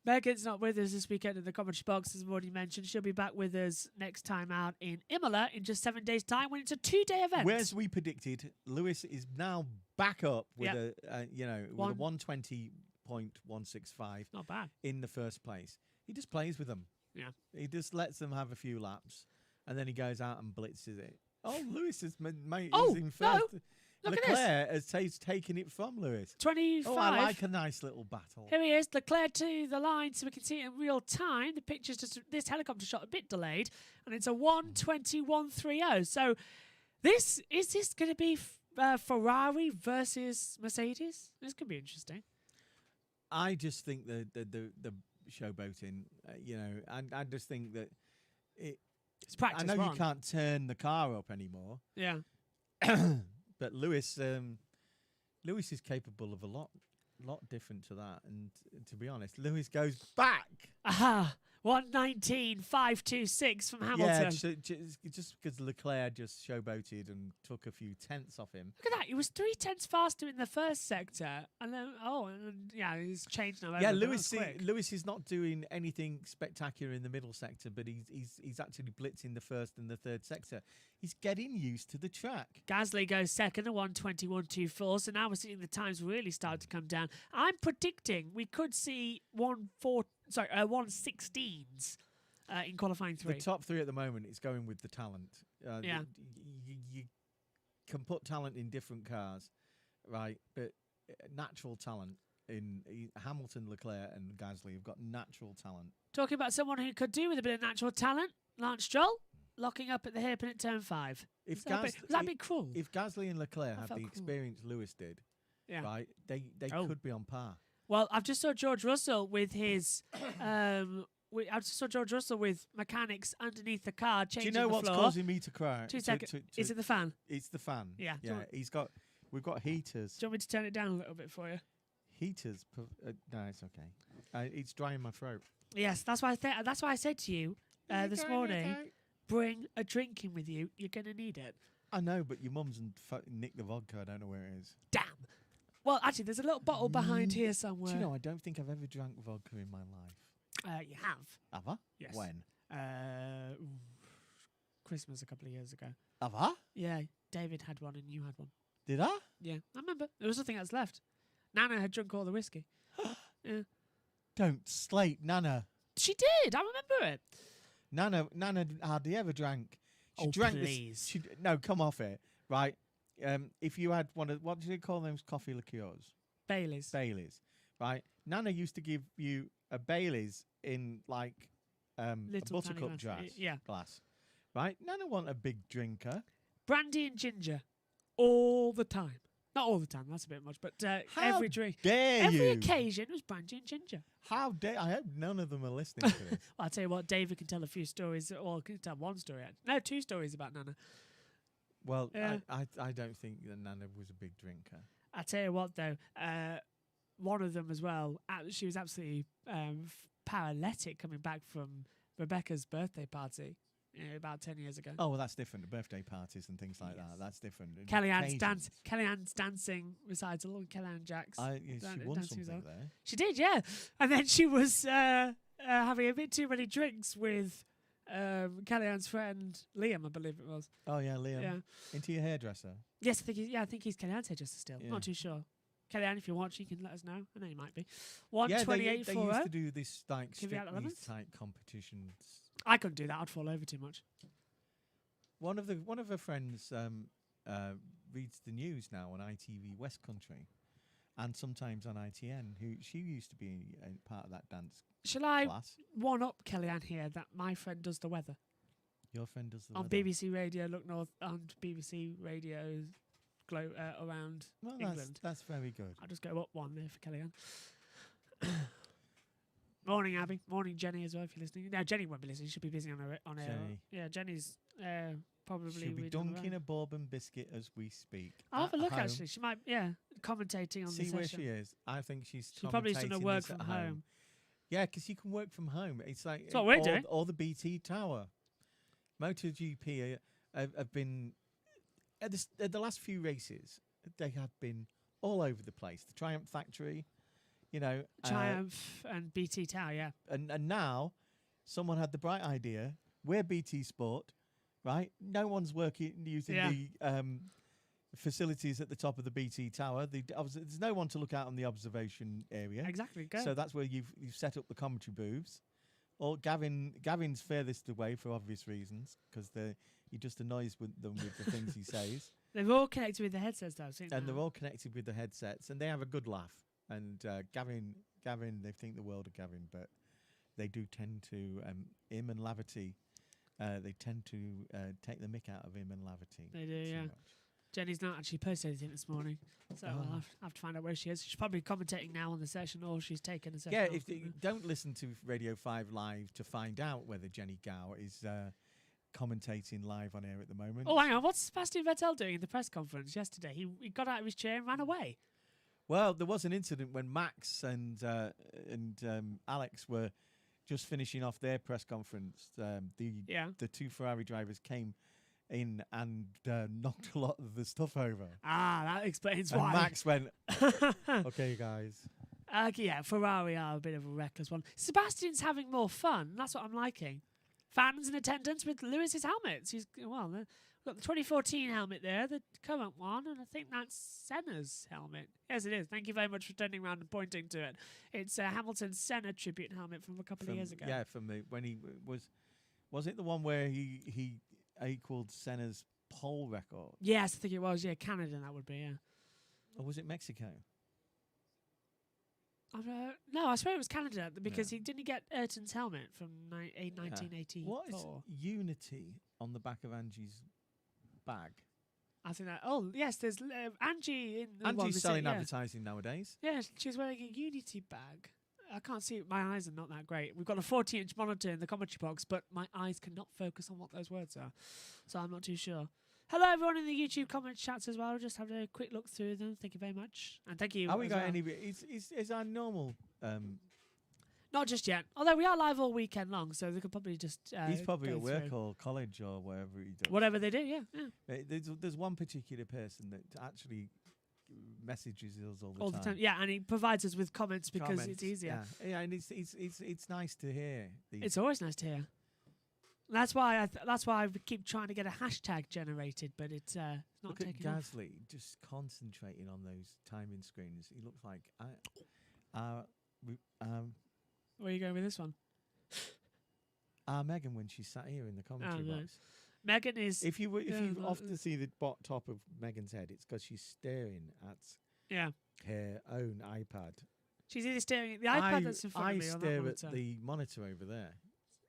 Megan's not with us this weekend in the commentary box, as I've already mentioned. She'll be back with us next time out in Imola in just 7 days' time when it's a 2-day event. Whereas we predicted, Lewis is now back up with Yep. with a 120.165 Not bad. in the first place. He just plays with them. Yeah. He just lets them have a few laps, and then he goes out and blitzes it. Oh, Lewis is mate. Oh, in no. first. Look at Leclerc has taken it from Lewis. 25. Oh, I like a nice little battle. Here he is, Leclerc to the line, so we can see it in real time. The picture's just this helicopter shot a bit delayed, and it's a 1:21.30. So, is this going to be Ferrari versus Mercedes? This could be interesting. I just think the showboating, I just think that It's practice. I know run. you can't turn the car up anymore, Yeah. but Lewis is capable of a lot different to that. And to be honest, Lewis goes back. Aha. 1:19.526 from Hamilton. Yeah, just because Leclerc just showboated and took a few tenths off him. Look at that. He was 3 tenths faster in the first sector. And then, he's changed now. Yeah, over, but Lewis that's quick. Lewis is not doing anything spectacular in the middle sector, but he's actually blitzing the first and the third sector. He's getting used to the track. Gasly goes second at 1:21.24. So now we're seeing the times really start to come down. I'm predicting we could see 1:16s in qualifying 3. The top 3 at the moment is going with the talent. Yeah. You can put talent in different cars, right? But natural talent in Hamilton, Leclerc, and Gasly have got natural talent. Talking about someone who could do with a bit of natural talent, Lance Stroll locking up at the hairpin at turn 5. Was that a bit cruel? If Gasly and Leclerc That had felt the cruel. experience Lewis did, Yeah. right, they Oh. could be on par. Well, I've just saw George Russell with his. I just saw George Russell with mechanics underneath the car Do you changing know the what's floor. causing me to cry? 2 seconds. Is it the fan? It's the fan. Yeah. Do you Yeah. want- We've got heaters. Do you want me to turn it down a little bit for you? Heaters. No, it's okay. It's drying my throat. Yes, that's why I said to you this morning. Bring a drink in with you. You're gonna need it. I know, but your mum's nicked the vodka. I don't know where it is. Damn. Well, actually, there's a little bottle behind here somewhere. Do you know, I don't think I've ever drank vodka in my life. You have. Have I? Yes. When? Christmas a couple of years ago. Have I? Yeah, David had one and you had one. Did I? Yeah, I remember. There was nothing else left. Nana had drunk all the whiskey. Yeah. Don't slate Nana. She did. I remember it. Nana hardly ever drank. She Oh, drank please. this. No, come off it. Right. If you had one of, what do they call them? Coffee liqueurs? Baileys. Baileys. Right. Nana used to give you a Baileys in like a Little tiny buttercup glass. Yeah. glass. Right. Nana wasn't a big drinker. Brandy and ginger. All the time. Not all the time, that's a bit much, but How every drink. dare Every you? occasion was brandy and ginger. How dare? I hope none of them are listening to this. Well, I'll tell you what, David can tell a few stories, or can tell one story. No, 2 stories about Nana. Well, Yeah. I don't think that Nana was a big drinker. I'll tell you what, though, one of them as well, she was absolutely paralytic coming back from Rebecca's birthday party about 10 years ago. Oh, well, that's different. Birthday parties and things like Yes. that. That's different. Kellyanne's dancing recital on Kellyanne Jack's. She won dancing something result. there. She did, yeah. And then she was having a bit too many drinks with Kellyanne's friend Liam, I believe it was. Oh yeah, Liam. Yeah. Into your hairdresser. Yes, I think he's Kellyanne's hairdresser still. Yeah. Not too sure. Kellyanne, if you're watching, you can let us know. I know you might be. Yeah, they 1:28.40. used to do this like Give you out strictly 11s? type competitions. I couldn't do that. I'd fall over too much. One of her friends reads the news now on ITV West Country, and sometimes on ITN. She used to be a part of that dance Shall I class. one up Kellyanne here that my friend does the weather? Your friend does the On weather. BBC Radio Look North and BBC Radio around Well, England. that's very good. I'll just go up one there for Kellyanne. Morning, Abby. Morning, Jenny, as well, if you're listening. No, Jenny won't be listening. She'll be busy on her. Jenny. Yeah, Jenny's probably She'll be read on her dunking own. a bourbon biscuit as we speak. I'll have a at look home. actually. She might, commentating on See the where session. she is. I think she's She probably has done her commentating work this from at home. Yeah, because you can work from home. It's like That's what we're or, doing. or the BT Tower. MotoGP have been at the last few races. They have been all over the place. The Triumph Factory, Triumph and BT Tower, yeah. and now someone had the bright idea. We're BT Sport, right? No one's using Yeah. the facilities at the top of the BT Tower. There's no one to look out on the observation area. Exactly. Go. So that's where you've set up the commentary booths. Or Gavin's furthest away for obvious reasons because he just annoys them with the things he says. They're all connected with the headsets, though. And they're all connected with the headsets, and they have a good laugh. And Gavin, they think the world of Gavin, but they do tend to him and Laverty. They tend to take the mick out of him and Laverty. They do, too yeah. much. Jenny's not actually posted anything this morning, so I'll have to find out where she is. She's probably commentating now on the session, or she's taken a session. Yeah, off, if you don't listen to Radio 5 Live to find out whether Jenny Gow is commentating live on air at the moment. Oh, hang on. What's Sebastian Vettel doing in the press conference yesterday? He got out of his chair and ran away. Well, there was an incident when Max and Alex were just finishing off their press conference. The two Ferrari drivers came in and knocked a lot of the stuff over. That explains And why. Max went, "Okay, guys." Yeah, Ferrari are a bit of a reckless one. Sebastian's having more fun. That's what I'm liking. Fans in attendance with Lewis's helmets. We've got the 2014 helmet there, the current one, and I think that's Senna's helmet. Yes, it is. Thank you very much for turning around and pointing to it. It's a Hamilton Senna tribute helmet from a couple of years ago. Yeah, when he was it the one where he equaled Senna's pole record? Yes, I think it was. Yeah, Canada, that would be, yeah. Or was it Mexico? No, I swear it was Canada because he didn't get Ayrton's helmet from 1984. What is Unity on the back of Angie's bag? I think that. Oh yes, there's Angie in. Angie's selling advertising nowadays. Yeah, she's wearing a Unity bag. I can't see it. My eyes are not that great. We've got a 40-inch monitor in the commentary box, but my eyes cannot focus on what those words are, so I'm not too sure. Hello, everyone in the YouTube comment chats as well. Just have a quick look through them. Thank you very much, and thank you. Have we as got well. any? Is our normal? Not just yet. Although we are live all weekend long, so they could probably just. He's probably go at work through. or college or wherever he does. Whatever they do, yeah. There's one particular person that actually messages us all the time. Yeah, and he provides us with comments because it's easier. Yeah, and it's nice to hear. It's always nice to hear. That's why we keep trying to get a hashtag generated, but it's not Look at taking off. Gasly just concentrating on those timing screens. He looks like Where are you going with this one? Megan when she sat here in the commentary no. box. Megan is. If you often see the top of Megan's head, it's because she's staring at her own iPad. She's either staring at the iPad that's in front of me or that stare monitor. at the monitor over there.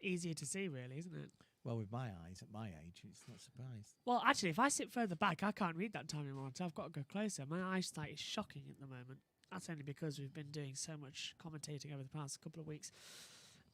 Easier to see, really, isn't it? Well, with my eyes at my age, it's not surprised. Well, actually, if I sit further back, I can't read that timing monitor. I've got to go closer. My eyesight is shocking at the moment. That's only because we've been doing so much commentating over the past couple of weeks.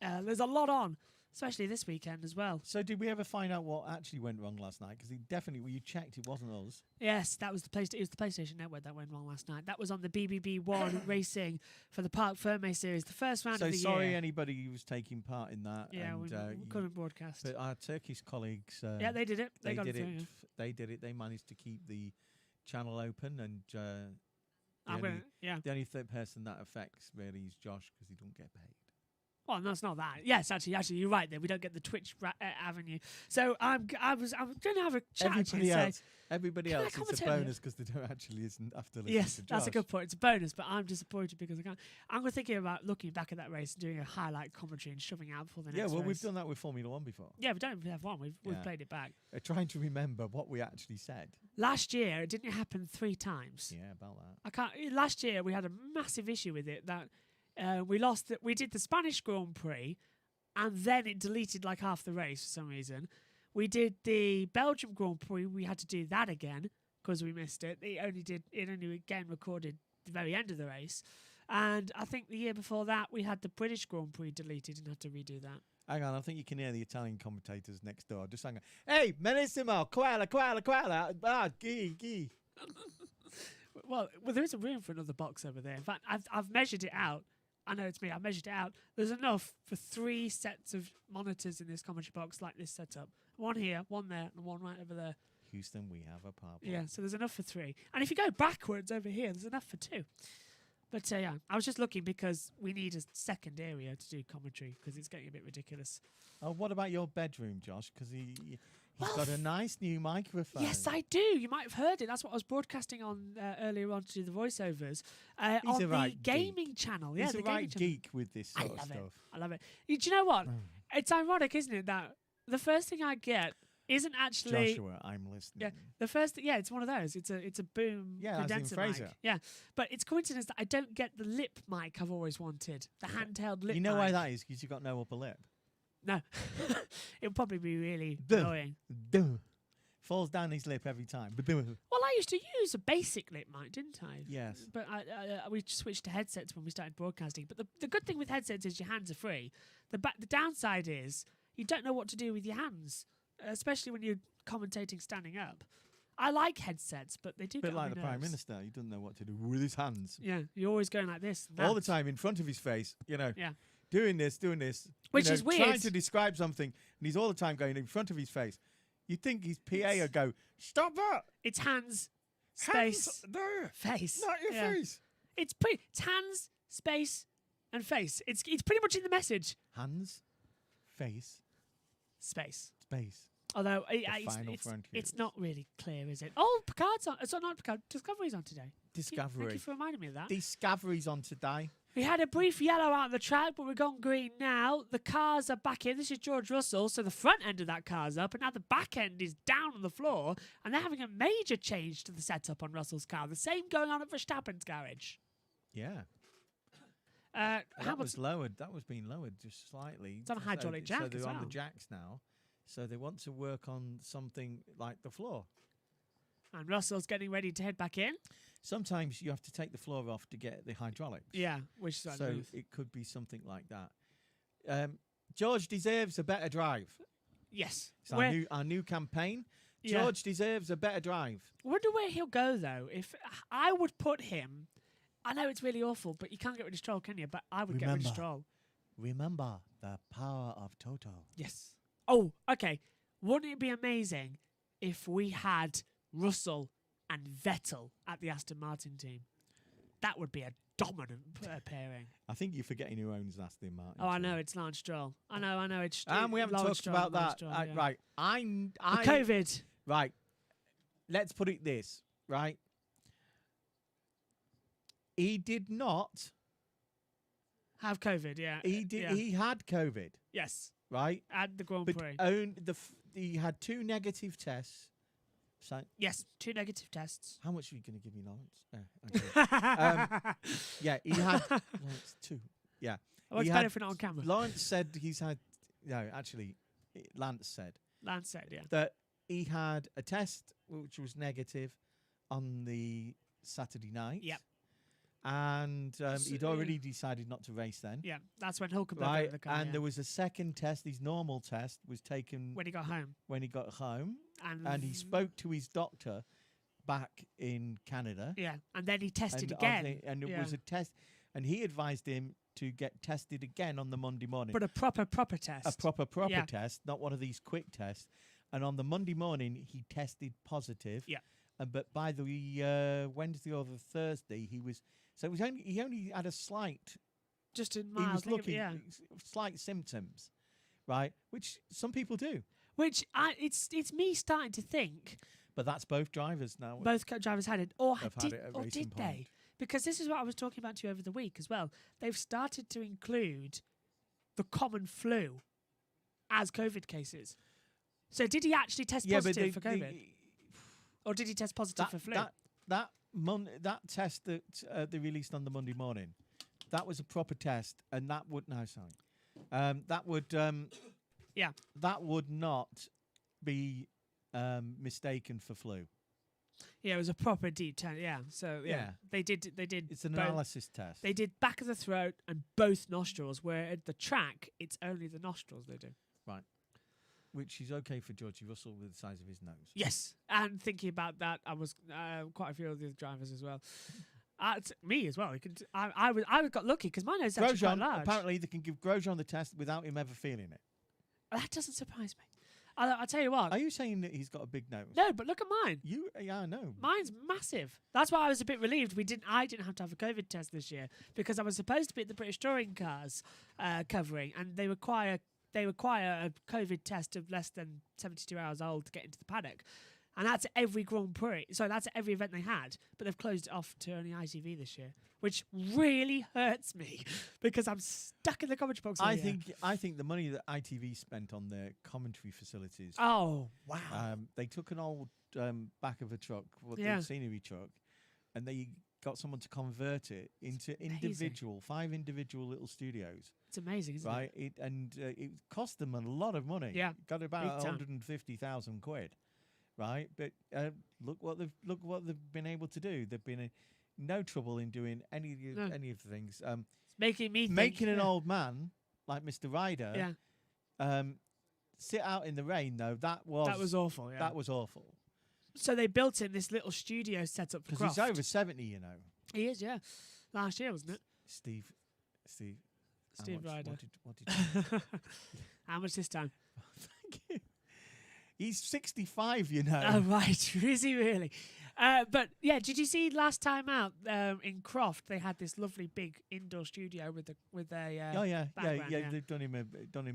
There's a lot on, especially this weekend as well. So did we ever find out what actually went wrong last night? Because when you checked, it wasn't us. Yes, that was it was the PlayStation Network that went wrong last night. That was on the BBB One Racing for the Parc Ferme series, the first round of the So sorry year. anybody who was taking part in that. Yeah, and, we couldn't broadcast. But our Turkish colleagues... yeah, they did it. They got did it. it. They did it. They managed to keep the channel open and... The only third person that affects really is Josh because he don't get paid. Well, no, it's not that. Yes, actually, you're right there. We don't get the Twitch avenue. So I'm going to have a chat. Everybody else, it's a bonus because they don't actually have to listen to Josh. That's a good point. It's a bonus, but I'm disappointed because I can't. I'm thinking about looking back at that race and doing a highlight commentary and shoving out for the next race. We've done that with Formula One before. Yeah, we don't have one. We've played it back. Trying to remember what we actually said. Last year, it didn't happen 3 times. Yeah, about that. I can't. Last year, we had a massive issue with it that we lost. We did the Spanish Grand Prix, and then it deleted like half the race for some reason. We did the Belgium Grand Prix. We had to do that again because we missed it. It only again recorded the very end of the race. And I think the year before that, we had the British Grand Prix deleted and had to redo that. Hang on, I think you can hear the Italian commentators next door. Just hang on. Hey, Menissimo, koala. Gee. Well, there is a room for another box over there. In fact, I've measured it out. I know it's me. I've measured it out. There's enough for 3 sets of monitors in this commentary box like this setup. One here, one there, and one right over there. Houston, we have a problem. Yeah, so there's enough for 3. And if you go backwards over here, there's enough for 2. But yeah, I was just looking because we need a second area to do commentary because it's getting a bit ridiculous. Oh, what about your bedroom, Josh? Because he's got a nice new microphone. Yes, I do. You might have heard it. That's what I was broadcasting on earlier on to do the voiceovers on the gaming channel. Yeah, he's the a gaming right channel. geek with this sort of stuff. I love it. Do you know what? It's ironic, isn't it, that the first thing I get isn't actually Joshua, I'm listening. Yeah, the first it's one of those. It's a boom condenser mic. Yeah, but it's coincidence that I don't get the lip mic I've always wanted. The handheld lip. You know mic. why that is? Because you've got no upper lip. No, it'll probably be really annoying. Falls down his lip every time. Well, I used to use a basic lip mic, didn't I? Yes. But we switched to headsets when we started broadcasting. But the good thing with headsets is your hands are free. The downside is you don't know what to do with your hands, especially when you're commentating standing up. I like headsets, but they do get on like my the nerves. Prime Minister. He doesn't know what to do with his hands. Yeah, you're always going like this. All the time in front of his face, Yeah. Doing this. Which is weird. Trying to describe something, and he's all the time going in front of his face. You'd think his PA would go, stop that! It's hands, space, hands there. face. Not your face. It's hands, space, and face. It's pretty much in the message. Hands, face, space. Although it's not really clear, is it? Oh, Picard's on. It's not Picard. Discovery's on today. Discovery. Thank you for reminding me of that. Discovery's on today. We had a brief yellow out of the track, but we're gone green now. The cars are back in. This is George Russell, so the front end of that car's up, and now the back end is down on the floor, and they're having a major change to the setup on Russell's car. The same going on at Verstappen's garage. Yeah. That was lowered. That was being lowered just slightly. It's on a hydraulic jack So they're as on well. the jacks now. So they want to work on something like the floor. And Russell's getting ready to head back in. Sometimes you have to take the floor off to get the hydraulics. Yeah, which is so it could be something like that. George deserves a better drive. Yes. It's our new campaign. Yeah. George deserves a better drive. I wonder where he'll go, though. If I would put him... I know it's really awful, but you can't get rid of Stroll, can you? But I would get rid of Stroll. Remember the power of Toto. Yes. Oh, okay. Wouldn't it be amazing if we had Russell and Vettel at the Aston Martin team? That would be a dominant pairing. I think you're forgetting who owns Aston Martin. Oh, I know. It's Lance Stroll. I know. It's and we haven't talked about that. Stroll, yeah. Right. COVID. Right. Let's put it this. Right. He did not have COVID. Yeah. He did. Yeah. He had COVID. Yes. Right. At the Grand but Prix. He had 2 negative tests. So yes, 2 negative tests. How much are you going to give me, Lawrence? Yeah, he had Lawrence 2. Yeah. Oh, it's better if not on camera. Lawrence said he's had... No, actually, Lance said. Yeah. That he had a test which was negative on the Saturday night. Yep. And he'd already decided not to race then. Yeah, that's when Hulkenberg right, the car, and there was a second test. His normal test was taken when he got home. And he spoke to his doctor back in Canada. Yeah, and then he tested again. And it was a test, and he advised him to get tested again on the Monday morning. But a proper test. A proper test, not one of these quick tests. And on the Monday morning, he tested positive. Yeah. But by the Wednesday or the Thursday, he was... So it was he only had a slight... Just a mild... He was looking... Slight symptoms, right? Which some people do. Which, it's me starting to think... But that's both drivers now. Both drivers had it. Or did Point. they? Because this is what I was talking about to you over the week as well. They've started to include the common flu as COVID cases. So did he actually test positive for COVID? Or did he test positive for flu? That test that they released on the Monday morning, that was a proper test, and that would that would not be mistaken for flu. Yeah, it was a proper deep test. Yeah, so Yeah. they did. It's an both- analysis test. They did back of the throat and both nostrils. Where at the track, it's only the nostrils they do. Which is okay for Georgie Russell with the size of his nose. Yes, and thinking about that, I was quite a few of the drivers as well. Me as well. You could, I got lucky because my nose is actually quite Grosjean, large. apparently they can give Grosjean the test without him ever feeling it. That doesn't surprise me. I'll tell you what. Are you saying that he's got a big nose? No, but look at mine. Yeah, I know. Mine's massive. That's why I was a bit relieved. I didn't have to have a COVID test this year because I was supposed to be at the British Touring Cars covering, and they require a COVID test of less than 72 hours old to get into the paddock. And that's every Grand Prix. So that's every event they had. But they've closed it off to only ITV this year, which really hurts me because I'm stuck in the commentary box. all year. I think the money that ITV spent on their commentary facilities. Oh, wow. They took an old back of a truck, Yeah. the scenery truck, and they got someone to convert it into five individual little studios. It's amazing, isn't Right, it cost them a lot of money. Yeah, got about big time. 150,000 quid, right? But look what they've been able to do. They've been in no trouble in doing any of the things. It's making me Making think, an old man like Mr. Ryder, sit out in the rain though. That was awful. Yeah. That was awful. So they built him this little studio set up for Because he's Croft. over 70, you know. He is, yeah. Last year, wasn't it? Steve. Steve Ryder. What did How much this time? Thank you. He's 65, you know. Oh, right. Is he really? But yeah, did you see last time out in Croft? They had this lovely big indoor studio with a background, yeah. They've done him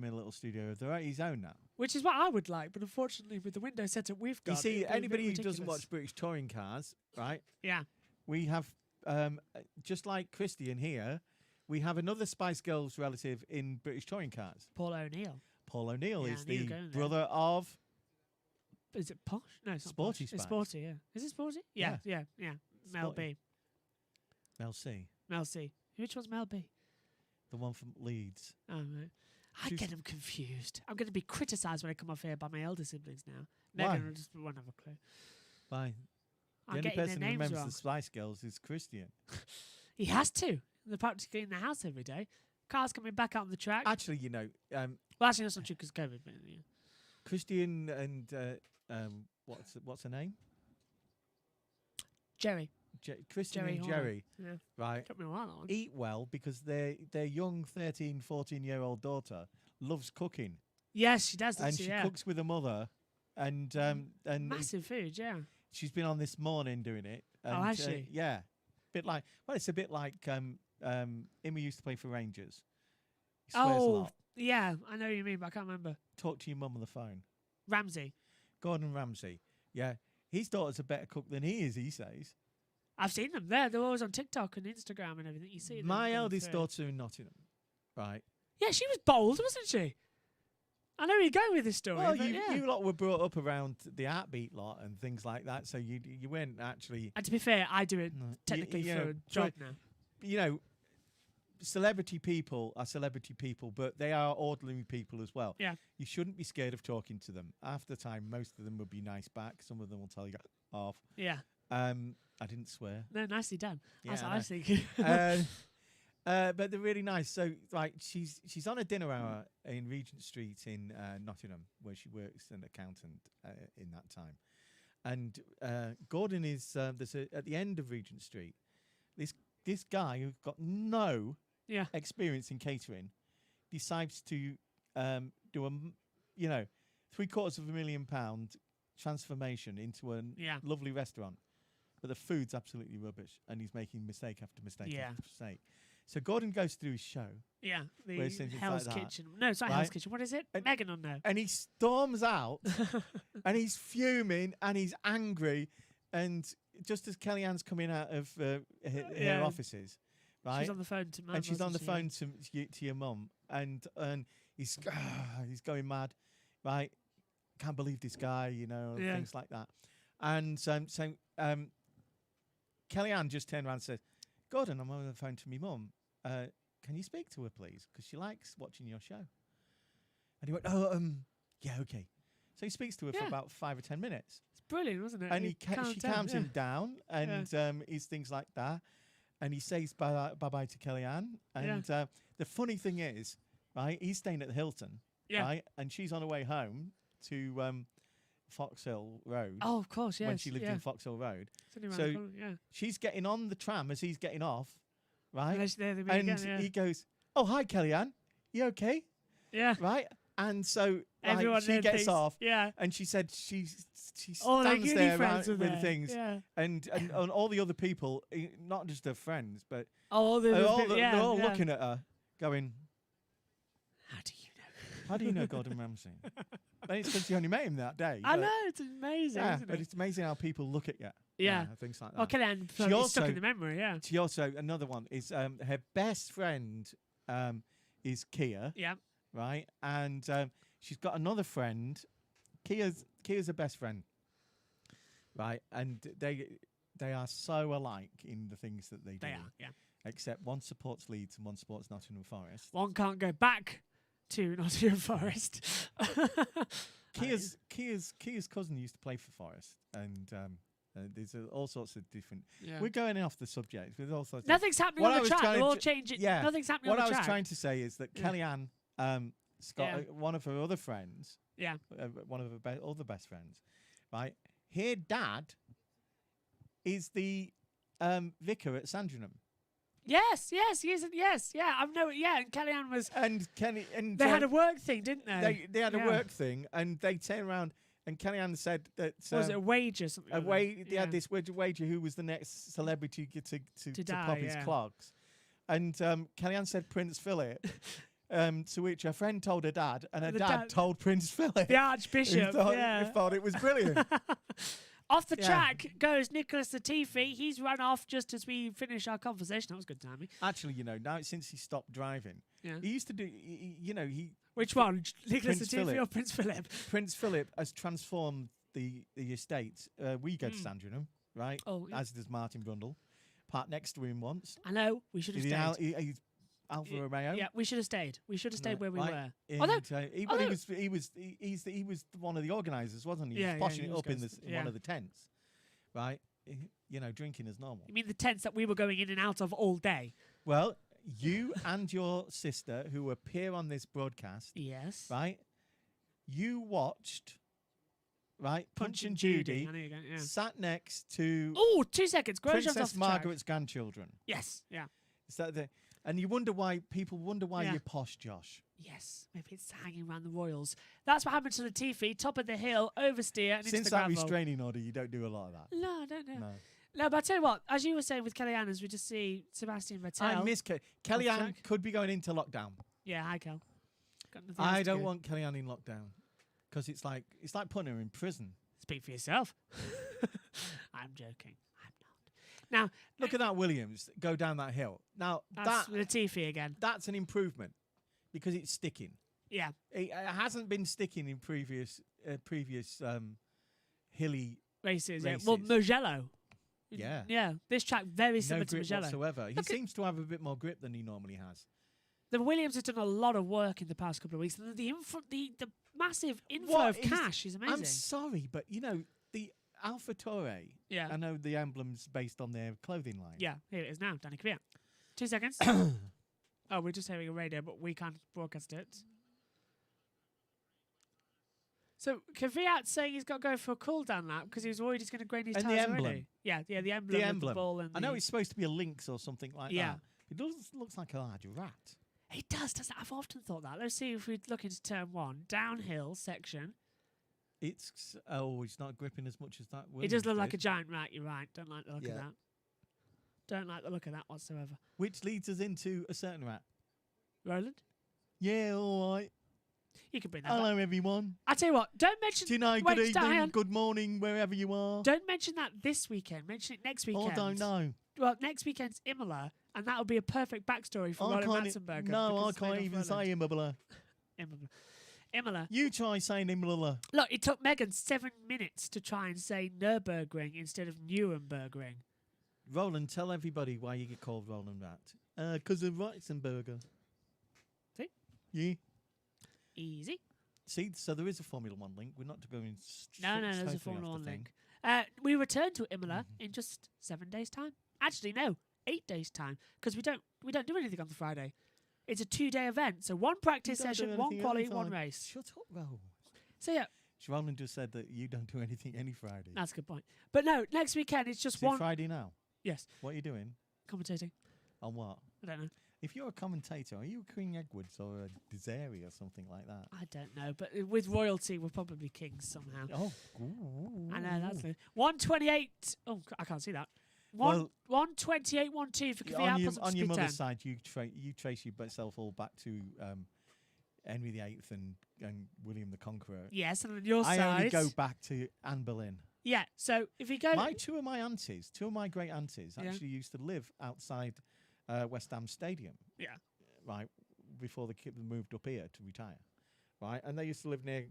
a little studio of his own now. which is what I would like. But unfortunately, with the window setup we've got, You see, it'd be a bit anybody who doesn't ridiculous. watch British touring cars, right? Yeah. We have just like Christian here, we have another Spice Girls relative in British touring cars. Paul O'Neill. Paul O'Neill Yeah, is I knew you the were going there. brother of Is it Posh? No, it's not Sporty Posh. It's Spice. Sporty, yeah. Is it Sporty? Yeah. Mel Sporty. B. Mel C, Mel C. Which one's Mel B? the one from Leeds. Oh, right. I She's- get them confused. I'm going to be criticised when I come off here by my elder siblings now. Why? Megan just won't have a clue. Bye. The I'm only getting their person who names remembers wrong. the Spice Girls is Christian. He has to. They're practically in the house every day. Cars coming back out on the track. Actually, you know, well, actually, that's not true because COVID. But, yeah. Christian and what's her name? Jerry. Christian Jerry and Horner. Jerry, Yeah. right? Took me a while, that one. Eat well because their young 13, 14-year-old daughter loves cooking, Yes, she does. and doesn't she yeah. cooks with her mother, and Massive food, yeah. she's been on this morning doing it. And, Oh, has she? Yeah, it's a bit like Emma used to play for Rangers. He swears a Oh, lot. yeah. I know what you mean, but I can't remember. Talk to your mum on the phone. Ramsey. Gordon Ramsay. Yeah, his daughter's a better cook than he is. He says. I've seen them there. They're always on TikTok and Instagram and everything. You see them. My going eldest through. daughter in Nottingham, right? Yeah, she was bold, wasn't she? I know where you're going with this story. Well, but yeah. you lot were brought up around the Heartbeat lot and things like that, so you weren't actually. And to be fair, I do it No, y- technically you for know, a job now. You know, celebrity people are celebrity people, but they are ordinary people as well. Yeah. You shouldn't be scared of talking to them. Half the time, most of them will be nice back. Some of them will tell you off. Yeah. I didn't swear. No, nicely done. Yeah, That's I what I know. was thinking. But they're really nice. So, like, she's on a dinner hour in Regent Street in Nottingham, where she works an accountant in that time. And Gordon is at the end of Regent Street. This guy who's got no Yeah. experience in catering decides to do a £750,000 transformation into a Yeah. lovely restaurant. But the food's absolutely rubbish, and he's making mistake after mistake Yeah. after mistake. So Gordon goes to do his show, Yeah. Where The it seems it's Hell's like that, Kitchen. No, it's not Hell's right? Kitchen. What is it? And- Megan or no? and he storms out, and he's fuming, and he's angry, and just as Kellyanne's coming out of her Yeah. offices, right, She's on the phone to Mum. and she's on the wasn't phone to your mum, and he's going mad, right? Can't believe this guy, and Yeah. things like that. And so Kellyanne just turned around and said, "Gordon, I'm on the phone to my mum. Can you speak to her, please? Because she likes watching your show." And he went, "Oh, yeah, okay." So he speaks to her for Yeah. about 5 or 10 minutes. It's brilliant, wasn't it? And Calmed she down, calms yeah. him down, and he's things like that. And he says bye-bye to Kellyanne. And the funny thing is, right, he's staying at the Hilton, right? And she's on her way home to Fox Hill Road. Oh, of course, yes. When she lived in Fox Hill Road. So she's getting on the tram as he's getting off, right? And he goes, "Oh, hi, Kellyanne. You okay?" Yeah. Right? And so Everyone she gets off. Yeah. And she said she All their stands uni there friends with were there. things. Yeah. And all the other people, not just her friends, but Oh, they're all looking at her, going, How do you know? "How do you know Gordon Ramsay?" But it's because you only met him that day. I but- know, it's amazing. Yeah, isn't but it? it's amazing how people look at you. Yeah. Things like that. Oh, Kellyanne, She it's also- stuck in the memory, yeah. She also, another one is her best friend is Kia, Yeah. right? And she's got another friend. Kia's her best friend, right? And they are so alike in the things that they do. They are, yeah. Except one supports Leeds and one supports Nottingham Forest. One can't go back to Nottingham Forest. Kia's cousin used to play for Forest, and there's all sorts of different. Yeah. We're going off the subject with all sorts. Nothing's happening What on I the was track. trying They're to all ju- changing. Yeah. Nothing's happening What on I the was track. trying to say is that Yeah. Kellyanne, one of her other friends, Yeah. one of her other best friends, right? Her dad is the vicar at Sandringham, Yes, he isn't. Yes, yeah. I know. Yeah, and Kellyanne was. and Kenny and They had a work thing, didn't they? they had a Yeah. work thing, and they turned around, and Kellyanne said that Or was it a wage or something? like that? they had this wager who was the next celebrity to die, pop his yeah. clogs, and Kellyanne said Prince Philip. To which her friend told her dad, and her The dad dad- told Prince Philip. The Archbishop. who thought, yeah. who thought it was brilliant. Off the Yeah. track goes Nicholas Latifi. He's run off just as we finish our conversation. That was good timing. Actually, now since he stopped driving, Yeah. he used to do. He Which one? Nicholas Prince Latifi Philip. or Prince Philip? Prince Philip has transformed the estate. We go to Sandringham, right? Oh, yeah. As does Martin Brundle. Parked next to him once. I know. We should have stayed. He's Alfa Romeo. Yeah, we should have stayed. We should have stayed where we right. were. And, Although, he was one of the organisers, wasn't he? He Yeah, was yeah, poshing he it was up in going in one of the tents, right? Drinking as normal. you mean the tents that we were going in and out of all day? Well, you and your sister, who appear on this broadcast, Yes. right? You watched, right? Punch and Judy I know you're going. Yeah. sat next to Oh, 2 seconds. Grosjean's off Princess the track. Margaret's grandchildren. Yes. Yeah. Is that and you wonder why people wonder why Yeah. you're posh, Josh. Yes. Maybe it's hanging around the Royals. That's what happened to Latifi. Top of the hill, oversteer, and Since into the that gravel. restraining order, you don't do a lot of that. No, I don't know. No. No, but I tell you what, as you were saying with Kellyanne, as we just see Sebastian Vettel. I miss Kellyanne. track. Could be going into lockdown. Yeah, hi, Kel. Got nothing else I to don't go. want Kellyanne in lockdown because it's like putting her in prison. Speak for yourself. I'm joking. I'm not. Now, Look at that Williams go down that hill. Now that's Latifi again. that's an improvement because it's sticking. Yeah. It hasn't been sticking in previous hilly. Races. Yeah. Races. Well, Mugello. Yeah. Yeah. This track very No similar to grip Mugello. whatsoever. He Look at- seems to have a bit more grip than he normally has. The Williams have done a lot of work in the past couple of weeks. The massive inflow What of is- cash is amazing. I'm sorry, but the Alpha Torre. Yeah. I know the emblem's based on their clothing line. Yeah, here it is now. Danny Kvyat. 2 seconds. Oh, we're just hearing a radio, but we can't broadcast it. So Kvyat's saying he's got to go for a cool down lap because he was worried he's going to grain his And tyres the emblem. already. Yeah, the emblem. The with emblem. The ball and I know the- it's supposed to be a lynx or something like Yeah. that. It looks like a large rat. It does, doesn't it? I've often thought that. Let's see if we look into turn 1. Downhill section. It's not gripping as much as that. It does look like a did. giant rat, you're right. Don't like the look of Yeah. that. Don't like the look of that whatsoever. Which leads us into a certain rat. Roland? Yeah, all right. You can bring that back. Hello, everyone. I tell you what, don't mention... Do you know, wait, good stop, hang evening, on. good morning, wherever you are. Don't mention that this weekend. Mention it next weekend. I don't know. Well, next weekend's Imola, and that'll be a perfect backstory for I Roland can't, Ratzenberger. no, I because it's made can't off even Roland. say Imola. Imola. You try saying Imola. Look, it took Megan 7 minutes to try and say Nürburgring instead of Nurembergring. Roland, tell everybody why you get called Roland Rat. Because of Ratzenberger. See? Yeah. Easy. See, so there is a Formula One link. We're not going. No, there's a totally Formula off One the link. thing. We return to Imola in just 7 days' time. Actually, no, 8 days' time, because we don't do anything on the Friday. It's a 2-day event, so one practice You don't do session, one anything quali, any one time. race. Shut up, Ro. So yeah, Roland just said that you don't do anything any Friday. that's a good point. But no, next weekend it's just Is it one. Friday now? Yes, What are you doing? commentating. On what? I don't know. If you're a commentator, are you a Queen Edwards or a Desiree or something like that? I don't know, but with royalty, we're probably kings somehow. Oh, I know that's it. 128. Oh, I can't see that. Well, 128, 1-2 for on Kvyat. your, plus up on to your speed mother's 10. side, you trace yourself all back to Henry VIII and William the Conqueror. Yes, and on your I side. only go back to Anne Boleyn. Yeah, so if you go. Two of my great aunties Yeah. actually used to live outside West Ham Stadium. Yeah. Right, before the kid moved up here to retire. Right, and they used to live near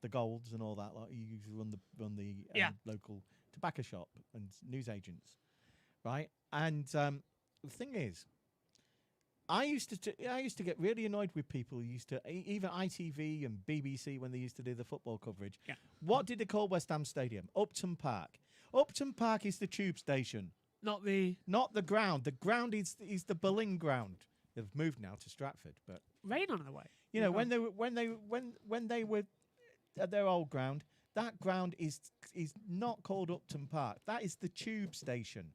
the Golds and all that. Like, you used to run the Yeah. local tobacco shop and newsagents. Right, and the thing is, I used to get really annoyed with people who used to even ITV and BBC when they used to do the football coverage. Yeah. What did they call West Ham Stadium? Upton Park. Upton Park is the tube station, Not the not the ground. The ground is the Boleyn ground. They've moved now to Stratford, but rain on the way. you know Yeah. when they were at their old ground, that ground is not called Upton Park. That is the tube station.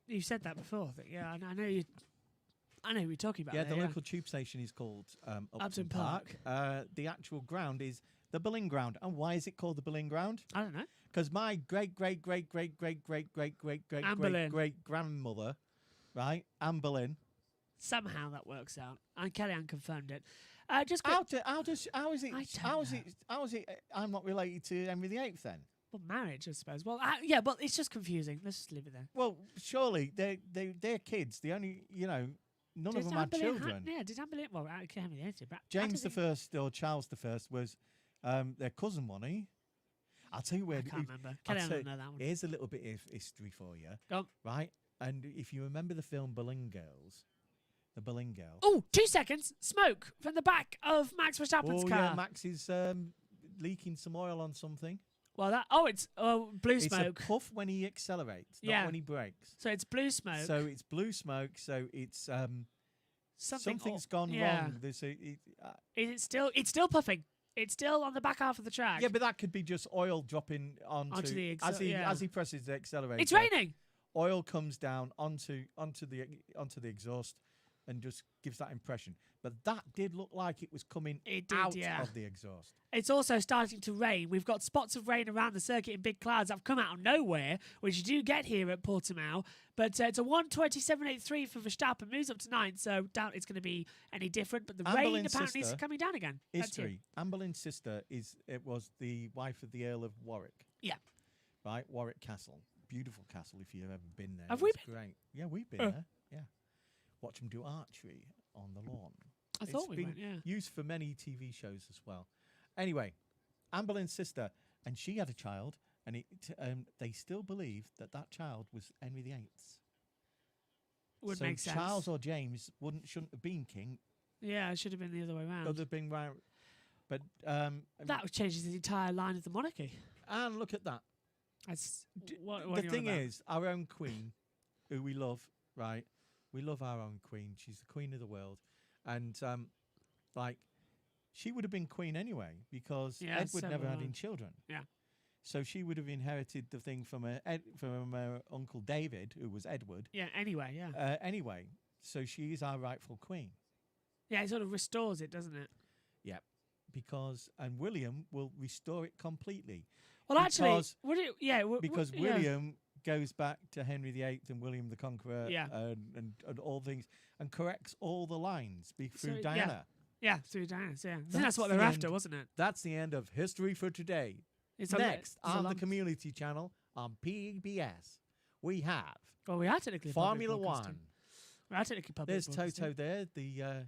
You've said that before. I think. Yeah, I know you. I know who you're talking about. Yeah, there, the local tube station is called Upton Upton Park. The actual ground is the Boleyn ground. And why is it called the Boleyn ground? I don't know. Because my great Anne Boleyn. great grandmother, right, Anne Boleyn. Somehow that works out. And Kellyanne confirmed it. Just quick. How is it? I How is it? I'm not related to Henry VIII then. Well, marriage, I suppose. Well, yeah, but it's just confusing. Let's just leave it there. Well, surely they're kids. The only none of them had children. Did Anne Boleyn? Well, Henry VIII. But James the First or Charles the First was their cousin, wasn't he? I'll tell you where. I can't remember. I'll Kellyanne tell- don't know that one. Here's a little bit of history for you, Go on. right? And if you remember the film Boleyn Girls, the Boleyn Girl. Oh, 2 seconds. Smoke from the back of Max Verstappen's Oh car. yeah, Max is leaking some oil on something. Well, it's blue smoke. It's a puff when he accelerates, not Yeah. when he brakes. So it's blue smoke. So it's blue smoke. So it's something's gone yeah. wrong. There's Is it still? It's still puffing. It's still on the back half of the track. yeah, but that could be just oil dropping onto the as he presses the accelerator. It's raining. Oil comes down onto the exhaust and just gives that impression. But that did look like it was coming It did, out yeah. of the exhaust. It's also starting to rain. We've got spots of rain around the circuit in big clouds that have come out of nowhere, which you do get here at Portimao. But it's a 1:27.83 for Verstappen, moves up to 9th, so doubt it's going to be any different. But the Anne rain Boleyn's apparently is sister- coming down again. That's it. History. Anne Boleyn's sister was the wife of the Earl of Warwick. Yeah. Right, Warwick Castle. Beautiful castle if you've ever been there. Have we It's great. Yeah, we've been there. Yeah. Watch them do archery on the lawn. I thought It's we been went, yeah. used for many TV shows as well. Anyway, Anne Boleyn's sister, and she had a child, and they still believe that child was Henry VIII's. Would so make sense. Charles or James shouldn't have been king. Yeah, it should have been the other way around. Other been right. But That changes the entire line of the monarchy. and look at that. That's D- what the you're thing on about. is, our own queen, who we love, right? We love our own queen. She's the queen of the world, and she would have been queen anyway because Yeah, Edward so never would had I. any children. Yeah. So she would have inherited the thing from her uncle David, who was Edward. Yeah, anyway, yeah. Anyway, so she is our rightful queen. Yeah, it sort of restores it, doesn't it? And William will restore it completely. Well, actually, Because- would it? Yeah, Because yeah. William goes back to Henry VIII and William the Conqueror Yeah. and all things and corrects all the lines through So, Diana. Yeah, through Diana's, yeah. I think That's that's what they're the after, end. wasn't it? That's the end of History for Today. It's Next it's a on the long- Community Channel on PBS, we have Well, we are technically public Formula broadcasting. One. We are technically public There's broadcasting. Toto there, the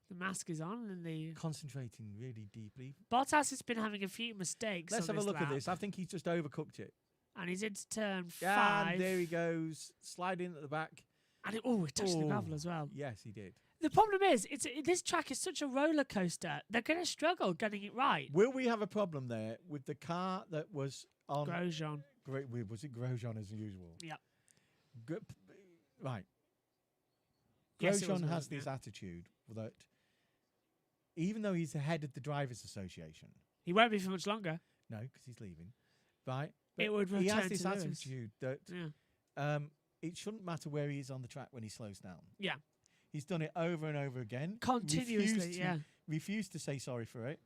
The mask is on, and the concentrating really deeply. Bottas has been having a few mistakes. Let's on have a this look at lap, this. I think he's just overcooked it. and he's into turn 5. And there he goes, sliding at the back. And it touched the gravel Oh, as well. Yes, he did. The problem is, this track is such a roller coaster. They're going to struggle getting it right. Will we have a problem there with the car that was on Grosjean. Was it Grosjean as usual? Yep. Right. Yes, it was Grosjean has Grosjean, this attitude that even though he's the head of the Drivers' Association, He won't be for much longer. no, because he's leaving, right? It would he has return this to Lewis. attitude that Yeah. it shouldn't matter where he is on the track when he slows down. Yeah. He's done it over and over again. Continuously, Refused to say sorry for it.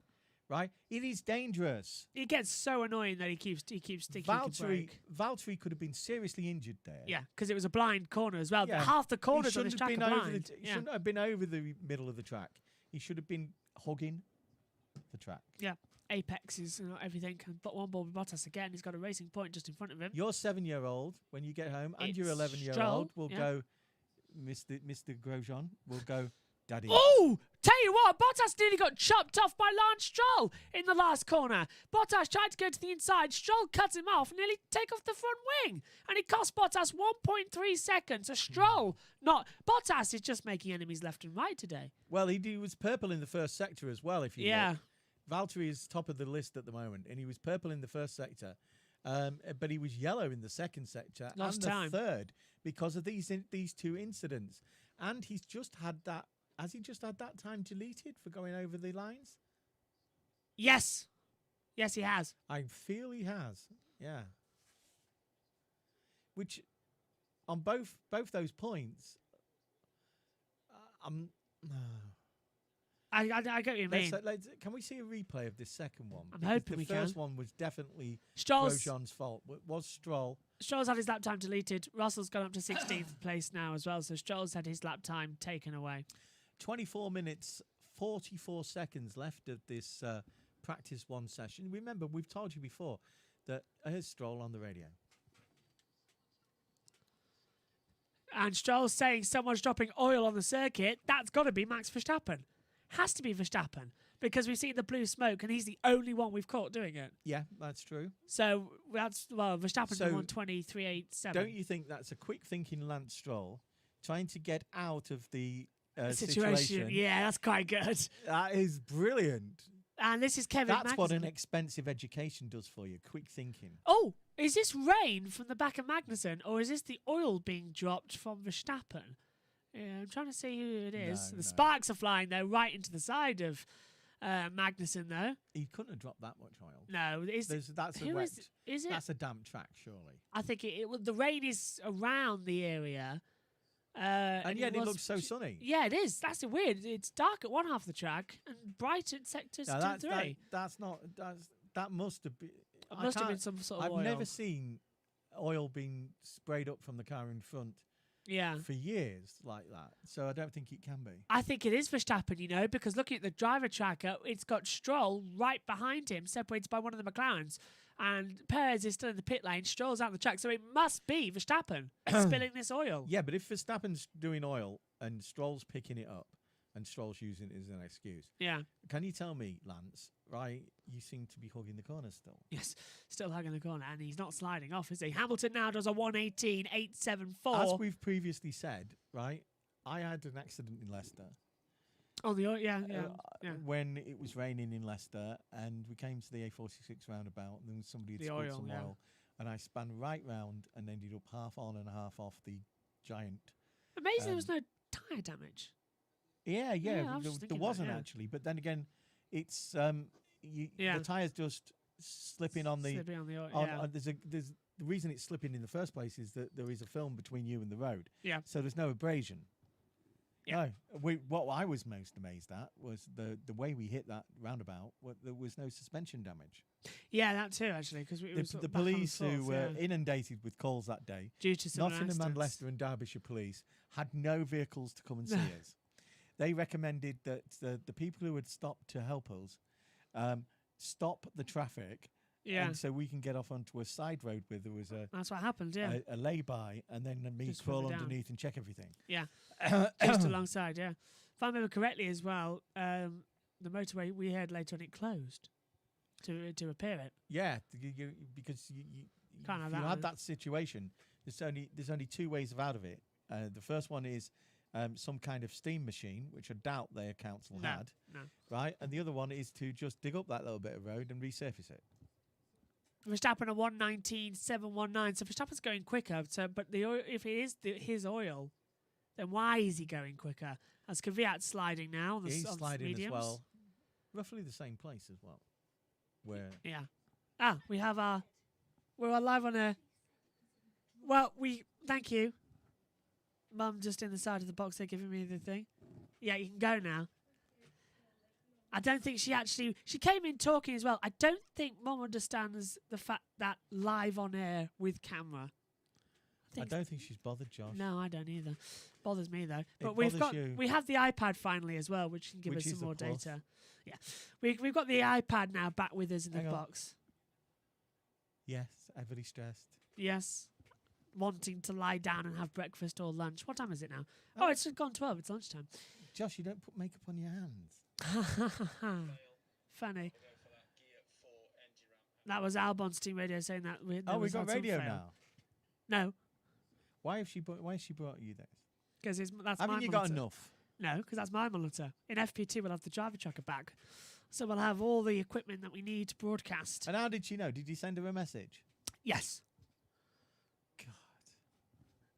Right? It is dangerous. It gets so annoying that he keeps sticking to the brake. Valtteri could have been seriously injured there. Yeah, because it was a blind corner as well. Yeah. Half the He corners on shouldn't this have track been are over blind. he shouldn't have been over the middle of the track. He should have been hugging the track. Yeah. Apex is everything. But one Bobby Bottas again. He's got a racing point just in front of him. Your 7-year-old, when you get home, and It's your 11-year-old Stroll, will go, Mr. Grosjean will go, Daddy. Oh, tell you what, Bottas nearly got chopped off by Lance Stroll in the last corner. Bottas tried to go to the inside. Stroll cut him off, nearly take off the front wing. And it cost Bottas 1.3 seconds. A Stroll, not... Bottas is just making enemies left and right today. Well, he was purple in the first sector as well, if you look. Valtteri is top of the list at the moment, and he was purple in the first sector. But he was yellow in the second sector and the third because of these two incidents. And he's just had that... Has he just had that time deleted for going over the lines? Yes. Yes, he has. I feel he has. Yeah. Which, on both those points, I get what you mean. Can we see a replay of this second one? I'm hoping we can. The first one was definitely Grosjean's fault. It was Stroll. Stroll's had his lap time deleted. Russell's gone up to 16th place now as well, so Stroll's had his lap time taken away. 24 minutes, 44 seconds left of this practice one session. Remember, we've told you before that here's Stroll on the radio. And Stroll's saying someone's dropping oil on the circuit. That's got to be Max Verstappen. Has to be Verstappen because we've seen the blue smoke and he's the only one we've caught doing it. Yeah, that's true. So Verstappen's won 23.87. Don't you think that's a quick thinking Lance Stroll trying to get out of the situation? Yeah, that's quite good. That is brilliant. And this is Kevin That's Magnussen. what an expensive education does for you. Quick thinking. Oh, is this rain from the back of Magnussen or is this the oil being dropped from Verstappen? Yeah, I'm trying to see who it is. The sparks are flying though, right into the side of Magnussen though. He couldn't have dropped that much oil. No, that's a who wet. Is it? That's a damp track, surely. I think the rain is around the area. And yet it looks so sunny. Yeah, it is. That's weird. It's dark at one half of the track and bright at sectors 2 and 3. That must have been. It must have been some sort of oil. I've never seen oil being sprayed up from the car in front. Yeah. For years like that. So I don't think it can be. I think it is Verstappen, because looking at the driver tracker, it's got Stroll right behind him, separated by one of the McLarens. And Perez is still in the pit lane. Stroll's out on the track. So it must be Verstappen spilling this oil. Yeah, but if Verstappen's doing oil and Stroll's picking it up and Stroll's using it as an excuse. Yeah. Can you tell me, Lance, right, you seem to be hugging the corner still? Yes, still hugging the corner. And he's not sliding off, is he? Hamilton now does a 1:18.874. As we've previously said, right, I had an accident in Leicester. Oh, yeah. When it was raining in Leicester and we came to the A46 roundabout and then somebody had spilled some oil and I spun right round and ended up half on and half off the giant. Amazing there was no tyre damage. Yeah, there wasn't that, actually. But then again, it's the tyres just slipping on the... Slipping on the oil, the reason it's slipping in the first place is that there is a film between you and the road. Yeah. So there's no abrasion. Yeah. No, what I was most amazed at was the way we hit that roundabout. There was no suspension damage. Yeah, that too, actually, because the police who were inundated with calls that day, due to some Nottingham and Leicester and Derbyshire police, had no vehicles to come and see us. They recommended that the people who had stopped to help us stop the traffic. Yeah. And so we can get off onto a side road where there was that's what happened, yeah. A lay-by, and then me Just crawl further underneath and check everything. Yeah. Just alongside, yeah. If I remember correctly as well, the motorway we heard later on it closed to repair it. Yeah, because you Can't have if you that, had that situation, there's only two ways of out of it. The first one is some kind of steam machine, which I doubt their council had. No. Right, and the other one is to just dig up that little bit of road and resurface it. Verstappen a 1:19.719. So Verstappen's going quicker. So, but the oil, if it is his oil, then why is he going quicker? As Kvyat's sliding now on the He's on sliding mediums. as well, roughly the same place as well. Where Yeah. We have we're live on a. Well, thank you. Mum just in the side of the box, they're giving me the thing. Yeah, you can go now. I don't think she came in talking as well. I don't think Mum understands the fact that live on air with camera. I don't think she's bothered, Josh. No, I don't either. Bothers me though. But bothers you. we have the iPad finally as well, which can give Which us is some a more plus. data. Yeah, we've got the iPad now back with us in Hang the on. box. Yes, everybody's stressed. Yes, wanting to lie down and have breakfast or lunch. What time is it now? Oh, it's gone 12. It's lunchtime. Josh, you don't put makeup on your hands. Funny. That was Albon's team radio saying that. We got radio now. No, Why has she brought you this? because that's Haven't my you monitor. got enough? No, because that's my monitor. In FP2, we'll have the driver tracker back. So we'll have all the equipment that we need to broadcast. And how did she know? Did you send her a message? Yes. God.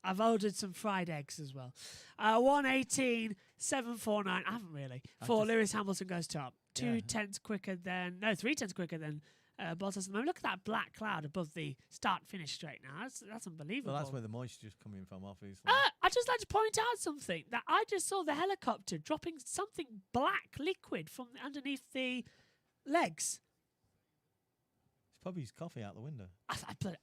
I've ordered some fried eggs as well. 1:18.749. I haven't really. Lewis Hamilton goes top. 2 Yeah. tenths quicker than Bottas at the moment. Look at that black cloud above the start-finish straight now. That's unbelievable. Well, that's where the moisture's coming from, obviously. I'd just like to point out something that I just saw the helicopter dropping something black liquid from underneath the legs. It's probably his coffee out the window. I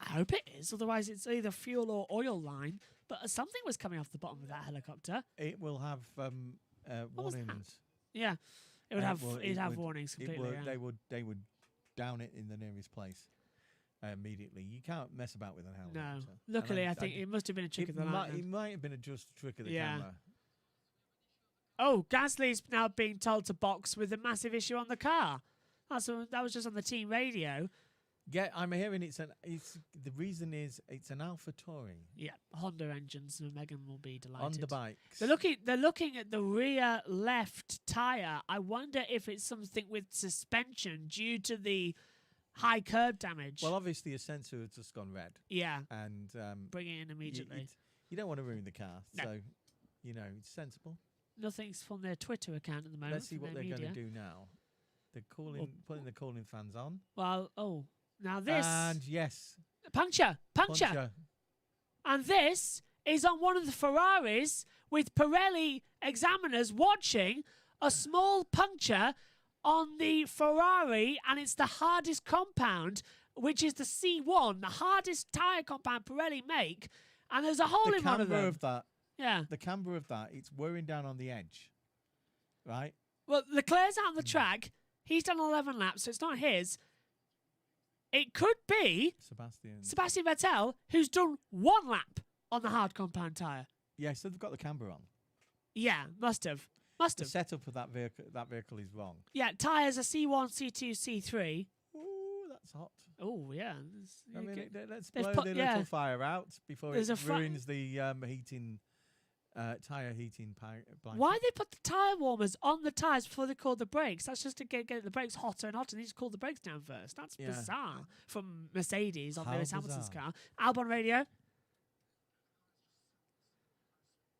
hope it is. Otherwise, it's either fuel or oil line. But something was coming off the bottom of that helicopter. It will have was that? warnings. Yeah, it would have. Well, It'd have would- warnings completely. Yeah. They would down it in the nearest place immediately. You can't mess about with a No, helicopter. luckily, I think it must have been a trick of the light. It might have been just a trick of the Yeah. camera. Oh, Gasly's now being told to box with a massive issue on the car. That was just on the team radio. Yeah, I'm hearing it's the reason is it's an AlphaTauri Yeah, Honda engines. So Megan will be delighted. on the bikes. They're looking at the rear left tyre. I wonder if it's something with suspension due to the high curb damage. Well, obviously a sensor has just gone red, yeah, and bring it in immediately. you don't want to ruin the car, No. so it's sensible. Nothing's from their Twitter account at the moment. Let's see from what their they're going media. to do now. They're putting the cooling fans on, Well, now this and yes, puncture. And this is on one of the Ferraris with Pirelli examiners watching a small puncture on the Ferrari, and it's the hardest compound, which is the C1, the hardest tyre compound Pirelli make, and there's a hole the in one of camber them. of that. Yeah. The camber of that, it's wearing down on the edge, right? Well, Leclerc's out on the track. He's done 11 laps, so it's not his. It could be Sebastian Vettel, who's done 1 lap on the hard compound tyre. Yeah, so they've got the camber on. Yeah, must have. The setup of that vehicle is wrong. Yeah, tyres are C1, C2, C3. Ooh, that's hot. Oh, yeah. I mean, let's they've blow put- the yeah. little fire out before There's it a fri- ruins the tyre heating blanket. Why they put the tyre warmers on the tyres before they call the brakes? That's just to get the brakes hotter and hotter. They need to cool the brakes down first. That's Yeah. bizarre from Mercedes on How Lewis Hamilton's bizarre. car. Albon radio.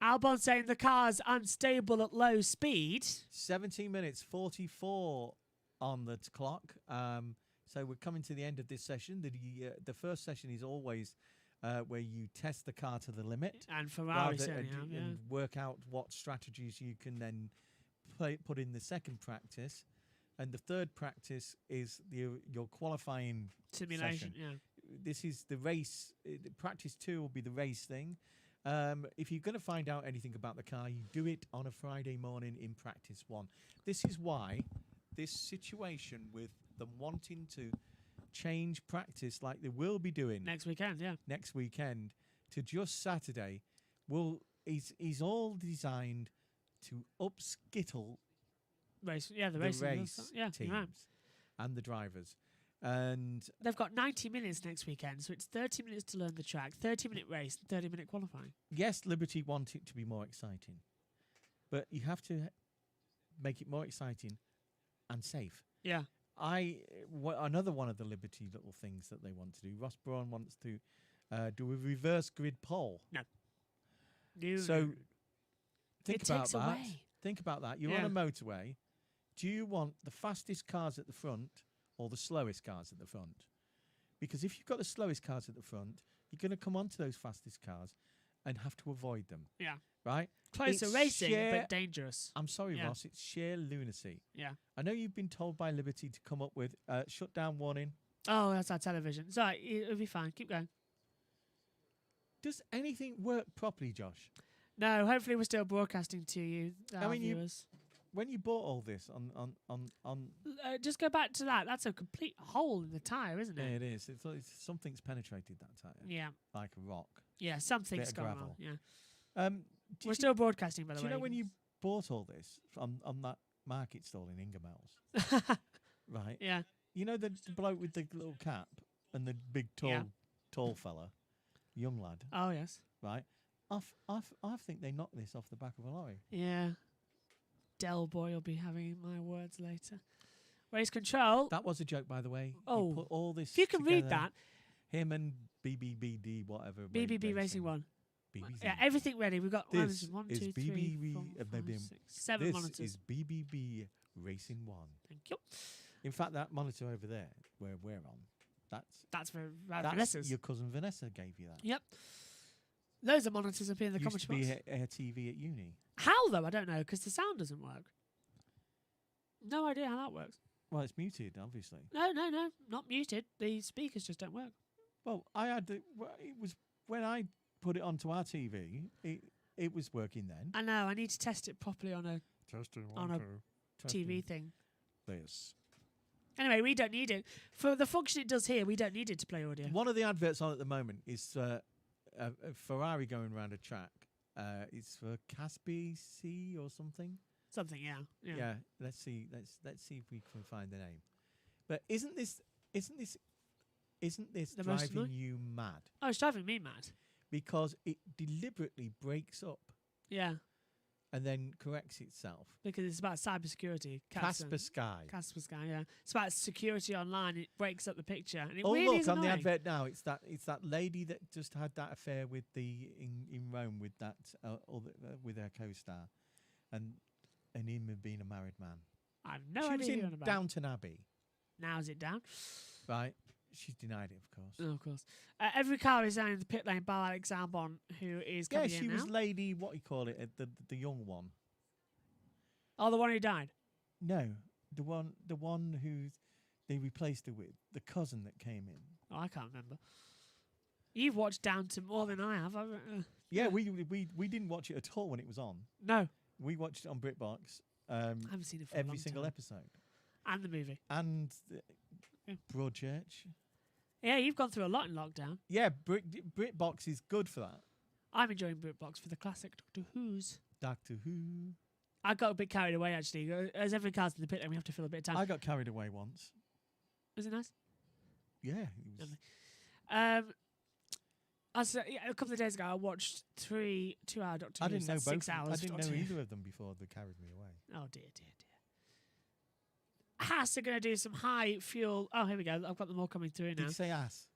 Albon saying the car's unstable at low speed. 17 minutes 44 on the clock. So we're coming to the end of this session. The first session is always where you test the car to the limit. And Ferrari rather- certainly have, yeah. and work out what strategies you can then put in the second practice. And the third practice is your qualifying Simulation, session. yeah. This is the race. Practice 2 will be the race thing. If you're going to find out anything about the car, you do it on a Friday morning in practice 1. This is why this situation with them wanting to change practice like they will be doing Next weekend, yeah. next weekend to just Saturday is all designed to upskittle Race, yeah, the the racing. race Yeah, teams you're right. and the drivers. And They've got 90 minutes next weekend, so it's 30 minutes to learn the track, 30-minute race, and 30-minute qualifying. yes, Liberty want it to be more exciting. but you have to make it more exciting and safe. Yeah. Another one of the Liberty little things that they want to do. Ross Brawn wants to do a reverse grid pole. No. So think it about takes that. away. Think about that. You're on a motorway. Do you want the fastest cars at the front or the slowest cars at the front? Because if you've got the slowest cars at the front, you're going to come onto those fastest cars and have to avoid them. Yeah. Right? Closer It's racing, sheer- but dangerous. I'm sorry, Yeah. Ross. It's sheer lunacy. Yeah. I know you've been told by Liberty to come up with shutdown warning. Oh, that's our television. Sorry, it'll be fine. Keep going. Does anything work properly, Josh? No, hopefully we're still broadcasting to you, our mean, viewers. When you bought all this on Just go back to that. That's a complete hole in the tyre, isn't yeah, it? it is. It's something's penetrated that tire, Yeah. like a rock. Yeah, something's Bit of going on. gravel. Yeah. We're still broadcasting, by the Do way. you know when you bought all this on that market stall in Ingermells? Right. Yeah. You know the bloke with the little cap and the big tall fella, young lad, Oh, yes. right? I think they knocked this off the back of a lorry. Yeah. Del Boy will be having my words later. Race control. That was a joke, by the way. Oh. He put all this. If you can read together, that, him and BBBD whatever. BBB Racing 1. BBC. Yeah, everything ready. We've got This one, is two, three, BBB, four, maybe five, 6, 7 This monitors. is BBB Racing 1. Thank you. In fact, that monitor over there, where we're on, That's for that's Vanessa's. your cousin Vanessa gave you that. Yep. Loads of monitors up here in the Used commentary to box. be Air TV at uni. How, though? I don't know, because the sound doesn't work. No idea how that works. Well, it's muted, obviously. No, not muted. The speakers just don't work. Well, I had it was when I put it onto our TV. It was working then. I know. I need to test it properly on a Testing On a TV thing. This. Anyway, we don't need it. For the function it does here, we don't need it to play audio. One of the adverts on at the moment is a Ferrari going around a track. It's for Caspi C or something. Something, yeah. Yeah. Let's see if we can find the name. But isn't this The most driving annoying? you mad? Oh, it's driving me mad. Because it deliberately breaks up Yeah, and then corrects itself. because it's about cybersecurity. Casper Sky. Casper Sky, yeah. It's about security online. It breaks up the picture. And it Oh, really look is on the annoying. advert now. It's that lady that just had that affair with in Rome with that with her co-star, and him being a married man. I have no she was idea who you're on in about. Downton Abbey, Now is it down? right? She's denied it, of course. Oh, of course. Every car is down in the pit lane by Alex Albon, who is Yeah, coming she in was now. lady. What you call it? The young one. Oh, the one who died. No, the one who they replaced her with, the cousin that came in. Oh, I can't remember. You've watched Downton more than I have. Yeah, we didn't watch it at all when it was on. No, We watched it on BritBox. I haven't seen it for a Every long single time. episode. And the movie. And Yeah. Broadchurch. Yeah, you've gone through a lot in lockdown. Yeah, BritBox is good for that. I'm enjoying BritBox for the classic Doctor Who's. Doctor Who. I got a bit carried away, actually. As every car's in the pit lane, we have to fill a bit of time. I got carried away once. Was it nice? Yeah. It was, Lovely. A couple of days ago, I watched 2-hour Doctor I Who. didn't know both. 6 hours. I didn't Doctor know Who. either of them before they carried me away. Oh, dear. Haas are going to do some high fuel. Oh, here we go. I've got them all coming through Did now. you say ass?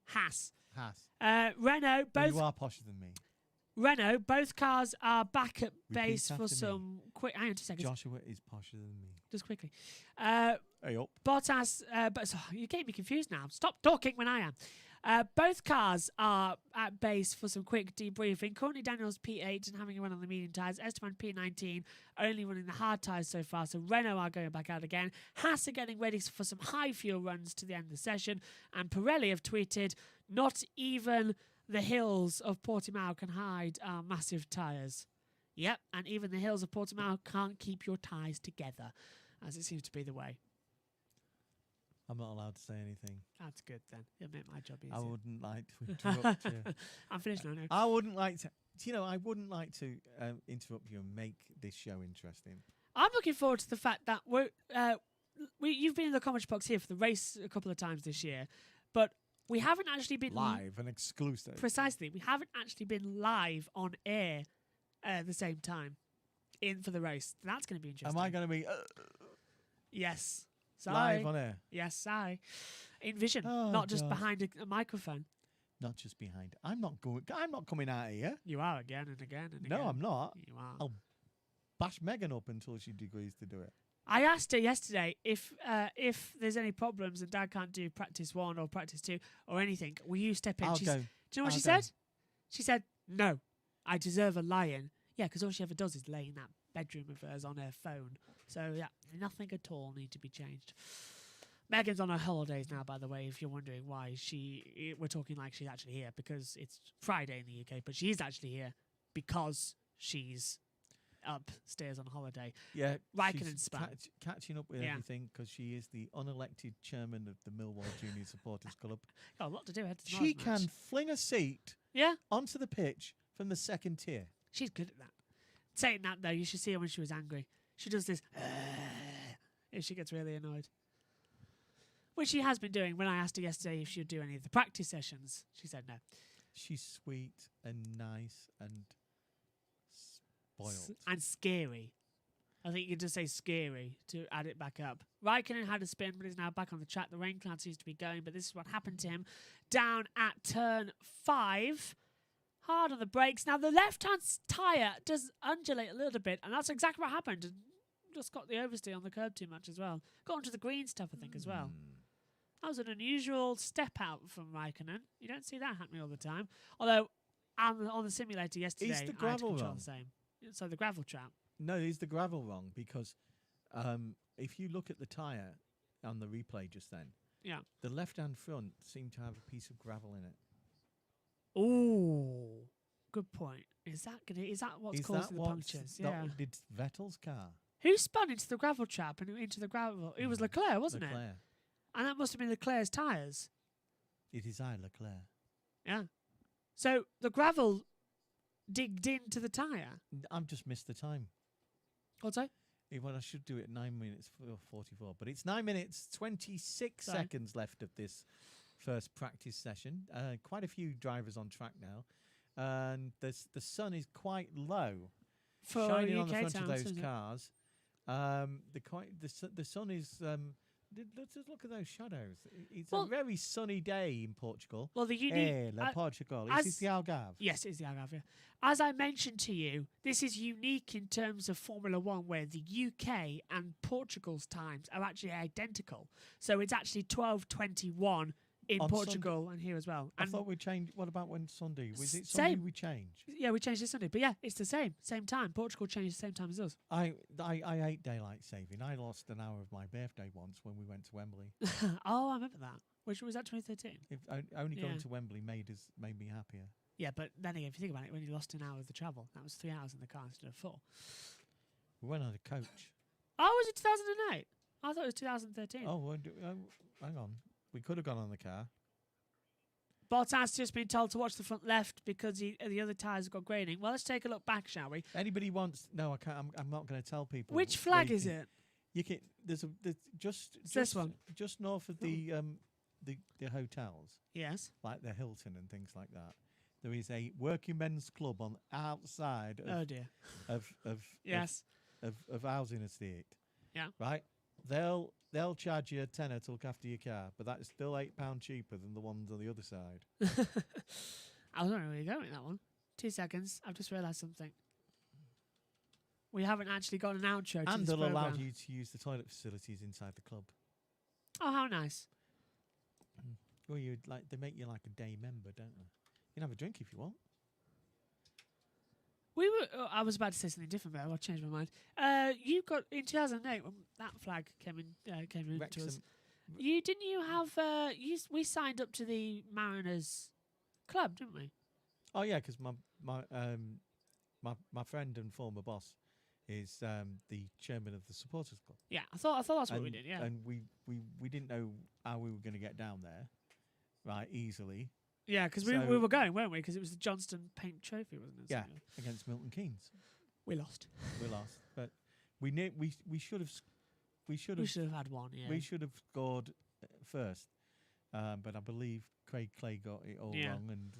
Haas. Haas. Renault, Well, both you are posher than me. Renault, both cars are back at Repeat base after for me. some quick. Hang on 2 seconds. Joshua is posher than me. Just quickly. Hey up. Bottas, you're getting me confused now. Stop talking when I am. Both cars are at base for some quick debriefing. Currently, Daniel's P8 and having a run on the medium tyres. Esteban P19 only running the hard tyres so far. So Renault are going back out again. Haas are getting ready for some high fuel runs to the end of the session. And Pirelli have tweeted, not even the hills of Portimao can hide our massive tyres. Yep, and even the hills of Portimao can't keep your tyres together, as it seems to be the way. I'm not allowed to say anything. That's good then. It'll make my job easier. I wouldn't like to interrupt you. I'm finished now. No. I wouldn't like to. I wouldn't like to interrupt you and make this show interesting. I'm looking forward to the fact that you've been in the commentary box here for the race a couple of times this year, but we haven't actually been Live and exclusive. Precisely, we haven't actually been live on air at the same time. in for the race. That's going to be interesting. Am I going to be Yes. Sorry. live on air? Yes, sorry. In vision, Oh, not just God. behind a microphone. Not just behind. I'm not coming out of here. You are again and again and again. No, I'm not. You are. I'll bash Megan up until she agrees to do it. I asked her yesterday if there's any problems and Dad can't do practice 1 or practice 2 or anything, will you step in? I'll Do go. you know what I'll she go. said? She said, no, I deserve a lion. Yeah, because all she ever does is lay in that bedroom of hers on her phone. So, yeah, nothing at all need to be changed. Megan's on her holidays now, by the way, if you're wondering why we're talking like she's actually here, because it's Friday in the UK, but she is actually here because she's upstairs on holiday. Yeah, Raikkonen she's span. catching up with Yeah. everything because she is the unelected chairman of the Millwall Junior Supporters Club. Got a lot to do ahead of She tomorrow's can match. fling a seat Yeah, onto the pitch from the second tier. she's good at that. Saying that, though, you should see her when she was angry. She does this if she gets really annoyed. Which she has been doing. When I asked her yesterday if she would do any of the practice sessions, she said no. She's sweet and nice and spoiled. And scary. I think you could just say scary to add it back up. Raikkonen had a spin, but is now back on the track. The rain cloud seems to be going, but this is what happened to him down at turn 5. Hard on the brakes. Now, the left-hand tyre does undulate a little bit, and that's exactly what happened. And just got the oversteer on the curb too much as well. Got onto the green stuff, I think, as well. That was an unusual step out from Raikkonen. You don't see that happening all the time. Although, on the simulator yesterday, Is the I had to gravel control wrong? the same. So the gravel trap. No, is the gravel wrong? Because if you look at the tyre on the replay just then, Yeah. the left-hand front seemed to have a piece of gravel in it. Ooh, good point. Is that what's Is causing that the what punctures? Yeah. did Vettel's car? Who spun into the gravel trap and into the gravel? It was Leclerc, wasn't it? Leclerc. And that must have been Leclerc's tyres. It is I, Leclerc. Yeah. So the gravel digged into the tyre. I've just missed the time. What's that? Well, I should do it 9 minutes 44, but it's 9 minutes 26 Sorry. seconds left of this first practice session. Quite a few drivers on track now, and the sun is quite low, For shining UK on the front of towns, those isn't it? cars. The sun is. Let's just look at those shadows. It's Well- a very sunny day in Portugal. Well, the unique. Portugal. as- Is this the Algarve? Yes, it's the Algarve. Yeah. As I mentioned to you, this is unique in terms of Formula One, where the UK and Portugal's times are actually identical. So it's actually 12:21 in On Portugal and here as well. I And thought we changed. What about when Sunday? Was it Sunday Same. we changed? yeah, we changed it Sunday, but yeah, it's the same time. Portugal changed the same time as us. I hate daylight saving. I lost an hour of my birthday once when we went to Wembley. Oh, I remember that. Which was that 2013? Only going Yeah. to Wembley made me happier. Yeah, but then again, if you think about it, when you lost an hour of the travel, that was 3 hours in the car instead of 4. We went on a coach. Oh, was it 2008? I thought it was 2013. Oh, hang on. We could have gone on the car. Bottas just been told to watch the front left because the other tyres have got graining. Well, let's take a look back, shall we? Anybody wants? No, I can't. I'm not going to tell people. Which where flag you is can- it? You can. There's just this one. just north of the hotels, Yes. like the Hilton and things like that. There is a working men's club on outside of Oh dear. of Yes. of housing estate. Yeah. Right. They'll charge you a tenner to look after your car, but that's still £8 cheaper than the ones on the other side. I don't know where you're going with that one. 2 seconds. I've just realised something. We haven't actually got an outro to And this they'll allow programme. you to use the toilet facilities inside the club. Oh, how nice. Well, they make you like a day member, don't they? You can have a drink if you want. We were. Oh, I was about to say something different, but I changed my mind. You got in 2008 when that flag came in to us. Wrexham. You have. We signed up to the Mariners club, didn't we? Oh yeah, because my friend and former boss is the chairman of the supporters club. Yeah, I thought that's what we And- did. Yeah. And we didn't know how we were going to get down there, right? Easily. Yeah, because So- we were going, weren't we? Because it was the Johnston Paint Trophy, wasn't it? Yeah, Something? against Milton Keynes. We lost. We lost, but we should have We should have had one. Yeah. we should have scored first, but I believe Craig Clay got it all Yeah. wrong, and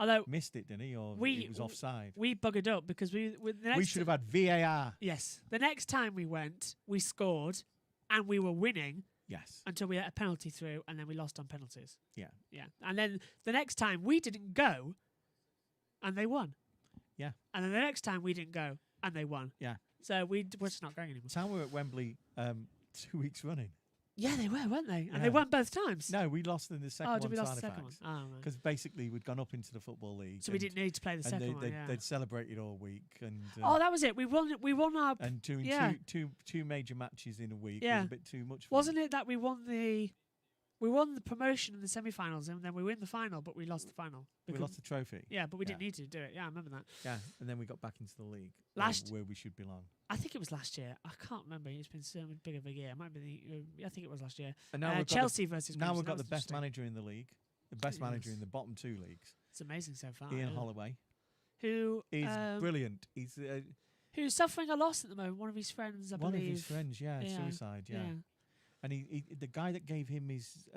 Although missed it, didn't he? Or we- it was offside. we buggered up because the next We should have had VAR. Yes, the next time we went, we scored, and we were winning Yes. until we let a penalty through, and then we lost on penalties. Yeah. Yeah, and then the next time we didn't go, and they won. Yeah. And then the next time we didn't go, and they won. Yeah. So we're just not going anymore. Town were at Wembley 2 weeks running. Yeah, they were, weren't they? And Yeah. they won both times. No, we lost in the second Oh, did one we to lost the second one? Halifax. Oh, right. Because basically we'd gone up into the Football League. So we didn't need to play the and second one. Yeah. they'd celebrated all week. And Oh, that was it. We won. We won our. and doing yeah. two major matches in a week Yeah. was a bit too much for Wasn't them. it that we won the promotion in the semi-finals, and then we win the final, but we lost the final. We Because- lost the trophy. Yeah, but we didn't Yeah. need to do it. Yeah, I remember that. Yeah, and then we got back into the league where we should belong. I think it was last year. I can't remember. It's been so big of a year. It might be I think it was last year. And now we've got Chelsea versus. now Grimsby. we've got That the was best interesting. manager in the league, the best manager Yes. in the bottom 2 leagues, It's amazing so far. Ian yeah. Holloway. Who He's brilliant. He's who's suffering a loss at the moment. One of his friends, I one believe. of his friends, Yeah. suicide, yeah. And he the guy that gave him his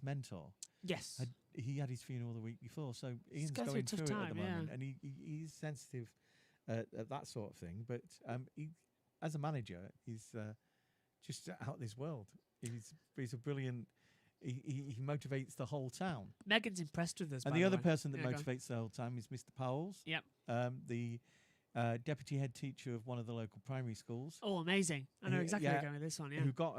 mentor, Yes. he had his funeral the week before, so Ian's going through going a tough through it at time, the yeah. moment, and he's sensitive at that sort of thing. But he, as a manager, he's just out of this world. He's a brilliant. He motivates the whole town. Megan's impressed with us. And by the other way. person that Yeah, go on. motivates the whole time is Mr. Powell's. Yep. The deputy head teacher of one of the local primary schools. Oh, amazing! I know exactly where yeah, you're going with this one. Yeah. Who got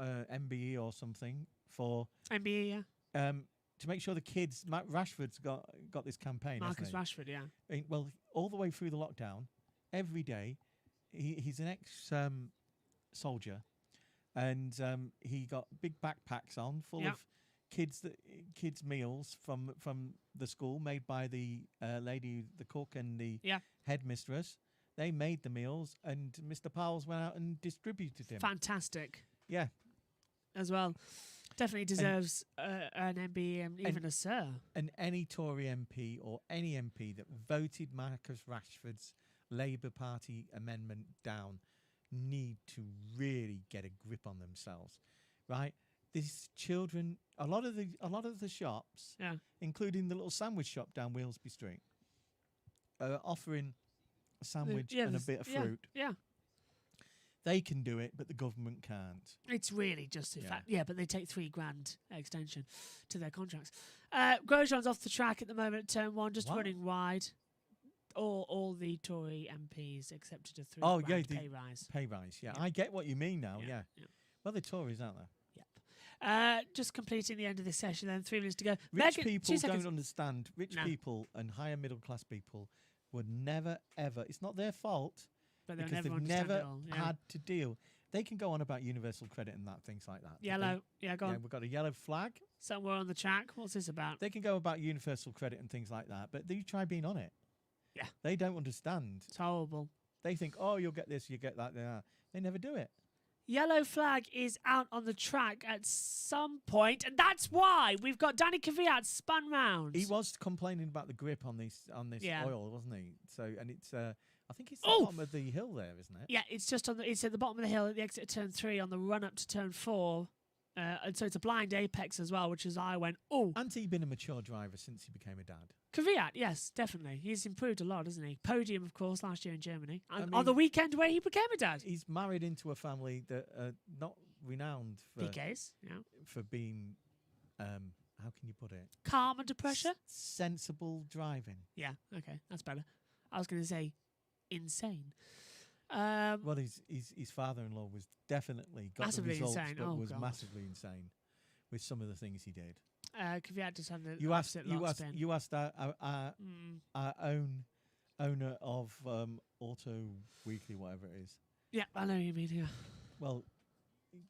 a MBE or something for NBA. Yeah. to make sure the kids. Matt Rashford's got this campaign. Marcus hasn't Rashford. Yeah. he? Well, all the way through the lockdown, every day, he's an ex soldier, and he got big backpacks on full Yep. of kids meals from the school made by the lady, the cook, and the Yeah. headmistress. They made the meals, and Mr. Powell's went out and distributed them. Fantastic. Yeah, As well. Definitely deserves an MBE and even a sir. and any Tory MP or any MP that voted Marcus Rashford's Labour Party amendment down need to really get a grip on themselves, right? These children, a lot of the shops, Yeah. including the little sandwich shop down Wheelsby Street, are offering a sandwich Yeah, and a there's- bit of yeah, fruit. Yeah. They can do it, but the government can't. It's really just, in Yeah. fact, yeah, but they take $3,000 extension to their contracts. Grosjean's off the track at the moment at turn 1, just What? running wide. All the Tory MPs accepted a $3,000 Oh, yeah, pay rise. Pay rise, yeah. Yeah. I get what you mean now, Yeah, yeah. yeah. Well, the Tories, aren't they? Just completing the end of this session, then 3 minutes to go. Rich Megan, people 2 seconds. don't understand. Rich No. people and higher middle class people would never, ever, it's not their fault But they'll because never they've understand never it all. Yeah. had to deal. They can go on about universal credit and that, things like that. but they- Yellow. Yeah, go Yeah, on. we've got a yellow flag. Somewhere on the track. What's this about? They can go about universal credit and things like that, but they try being on it. Yeah. They don't understand. It's horrible. They think, oh, you'll get this, you get that. They never do it. Yellow flag is out on the track at some point, and that's why we've got Danny Kvyat spun round. He was complaining about the grip on this Yeah. oil, wasn't he? So, and it's, I think it's the Oh! bottom of the hill there, isn't it? Yeah, it's just on the. It's at the bottom of the hill at the exit of turn 3 on the run up to turn 4, and so it's a blind apex as well, which is I went, oh, Hasn't he been a mature driver since he became a dad? Kvyat, yes, definitely, he's improved a lot, hasn't he? Podium, of course, last year in Germany, I and on the mean- weekend where he became a dad. He's married into a family that are not renowned for PKs, yeah, being, how can you put it? calm under pressure. Sensible driving. Yeah, okay, that's better. I was going to say insane. Um, Well, his father-in-law was definitely got Massively the results, insane. but Oh, was God. massively insane with some of the things he did. Kvyat just had the You asked spin. you asked our Mm. own owner of Auto Weekly, whatever it is. Yeah, I know what you mean. Yeah, Well,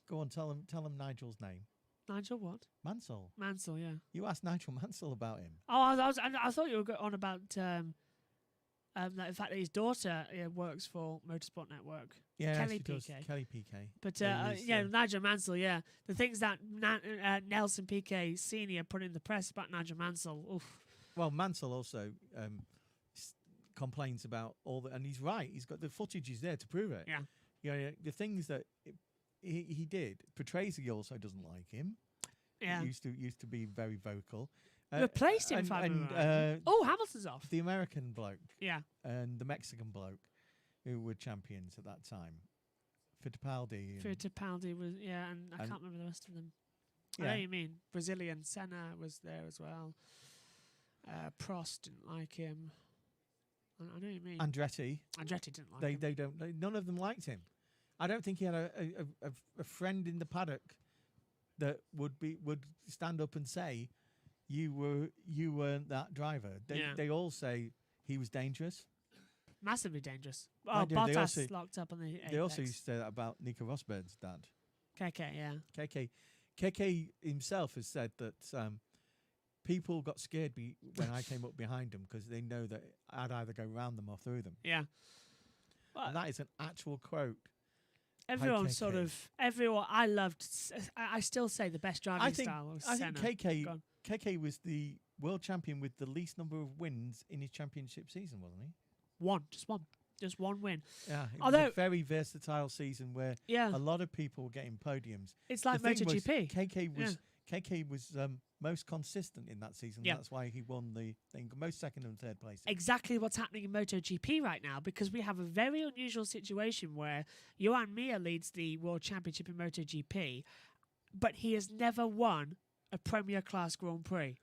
go on, tell him Nigel's name. Nigel what? Mansell. Mansell, yeah. You asked Nigel Mansell about him. Oh, I thought you were on about the fact that his daughter works for Motorsport Network. Yeah, Kelly she does. PK. Kelly PK. But Yeah, he's, Nigel Mansell, yeah. The things that Nelson PK Senior put in the press about Nigel Mansell. Oof. Well, Mansell also complains about all the, and he's right. He's got the footage is there to prove it. Yeah. Yeah, the things that he did. Petresi also doesn't like him. Yeah. Used to be very vocal. Replaced him, if I remember right. Oh, Hamilton's off. The American bloke. Yeah. And the Mexican bloke who were champions at that time. Fittipaldi. Fittipaldi was, and I can't remember the rest of them. I know what you mean. Brazilian Senna was there as well. Prost didn't like him. I know what you mean. Andretti didn't like him. None of them liked him. I don't think he had a friend in the paddock that would stand up and say, you weren't that driver. They all say he was dangerous. Massively dangerous. Oh, Bottas locked up on the apex. They also used to say that about Nico Rosberg's dad. KK, yeah. KK himself has said that people got scared when I came up behind them because they know that I'd either go round them or through them. Yeah. And that is an actual quote. Everyone I still say the best driving style was Senna. I think KK was the world champion with the least number of wins in his championship season, wasn't he? Just one win. Yeah, it was a very versatile season where a lot of people were getting podiums. It's like MotoGP. KK was most consistent in that season. That's why he won the thing, most second and third place. Exactly what's happening in MotoGP right now, because we have a very unusual situation where Joan Mir leads the World Championship in MotoGP, but he has never won a Premier Class Grand Prix.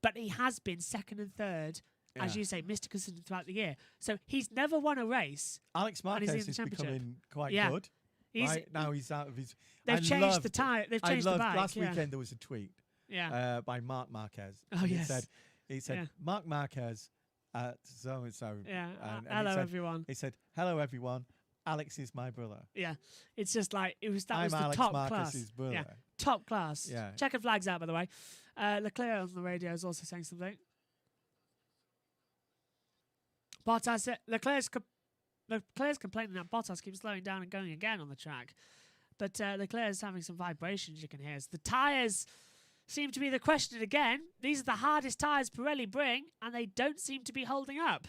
But he has been second and third, as you say, Mr. Consistent throughout the year. So he's never won a race. Alex Marquez is becoming quite good. Now he's out of his... They've changed the tyre. They've changed the bike. Last weekend there was a tweet by Mark Marquez. Oh, yes. He said Mark Marquez at so-and-so. Yeah, hello, everyone. He said, hello, everyone. Alex is my brother. Yeah, it's just like, was the Alex top Marquez's class. brother. Yeah, top class. Yeah. Checkered flags out, by the way. Leclerc on the radio is also saying something. Bottas, Leclerc's complaining that Bottas keeps slowing down and going again on the track. But Leclerc's having some vibrations you can hear. So the tyres seem to be the question again. These are the hardest tyres Pirelli bring, and they don't seem to be holding up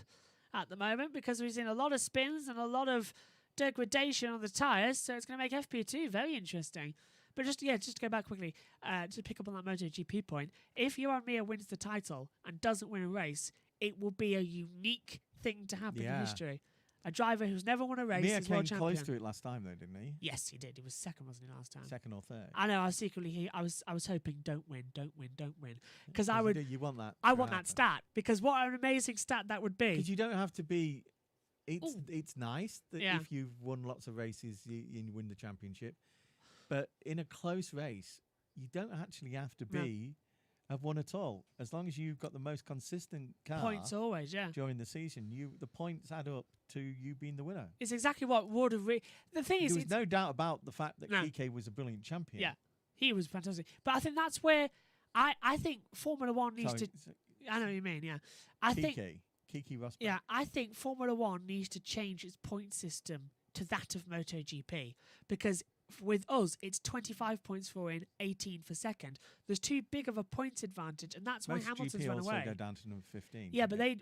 at the moment because we've seen a lot of spins and a lot of degradation on the tyres. So it's going to make FP2 very interesting. But just to go back quickly, to pick up on that MotoGP point, if Joan Mir wins the title and doesn't win a race, it will be a unique thing to happen in history. A driver who's never won a race is world champion. Mir came close to it last time, though, didn't he? Yes, he did. He was second, wasn't he, last time? Second or third. I know. I was secretly. I was hoping don't win, because You want that. I want that stat, because what an amazing stat that would be. Because you don't have to be. It's nice that if you've won lots of races, you win the championship. But in a close race, you don't actually have to have won at all. As long as you've got the most consistent car points always, during the season, the points add up to you being the winner. It's exactly what would have. The thing is, there was no doubt about the fact that Kike was a brilliant champion. Yeah, he was fantastic. But I think that's where I think Formula One needs to. I know what you mean. Yeah, Kike Rosberg. Yeah, I think Formula One needs to change its point system to that of MotoGP, because with us, it's 25 points for in, 18 for second. There's too big of a points advantage, and that's why Hamilton's run away. Also go down to number 15. Yeah, but and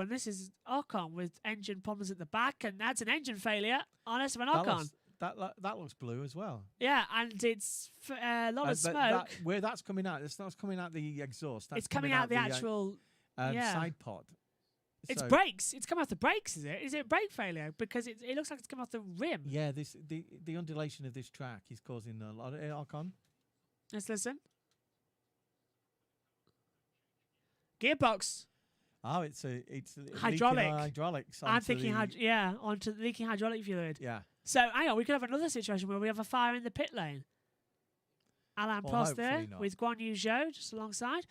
this is Ocon with engine problems at the back, and that's an engine failure on Esteban Ocon. That looks blue as well. Yeah, and it's a lot of smoke. Where that's coming out, it's not coming out the exhaust. It's coming out the actual side pod. It's brakes. It's come off the brakes, is it? Is it brake failure? Because it looks like it's come off the rim. Yeah, the undulation of this track is causing a lot of Ocon. Let's listen. Gearbox. Oh, it's hydraulic. Hydraulics. I'm thinking, onto leaking hydraulic fluid. Yeah. So hang on, we could have another situation where we have a fire in the pit lane. Alain Prost there with Guan Yu Zhou just alongside.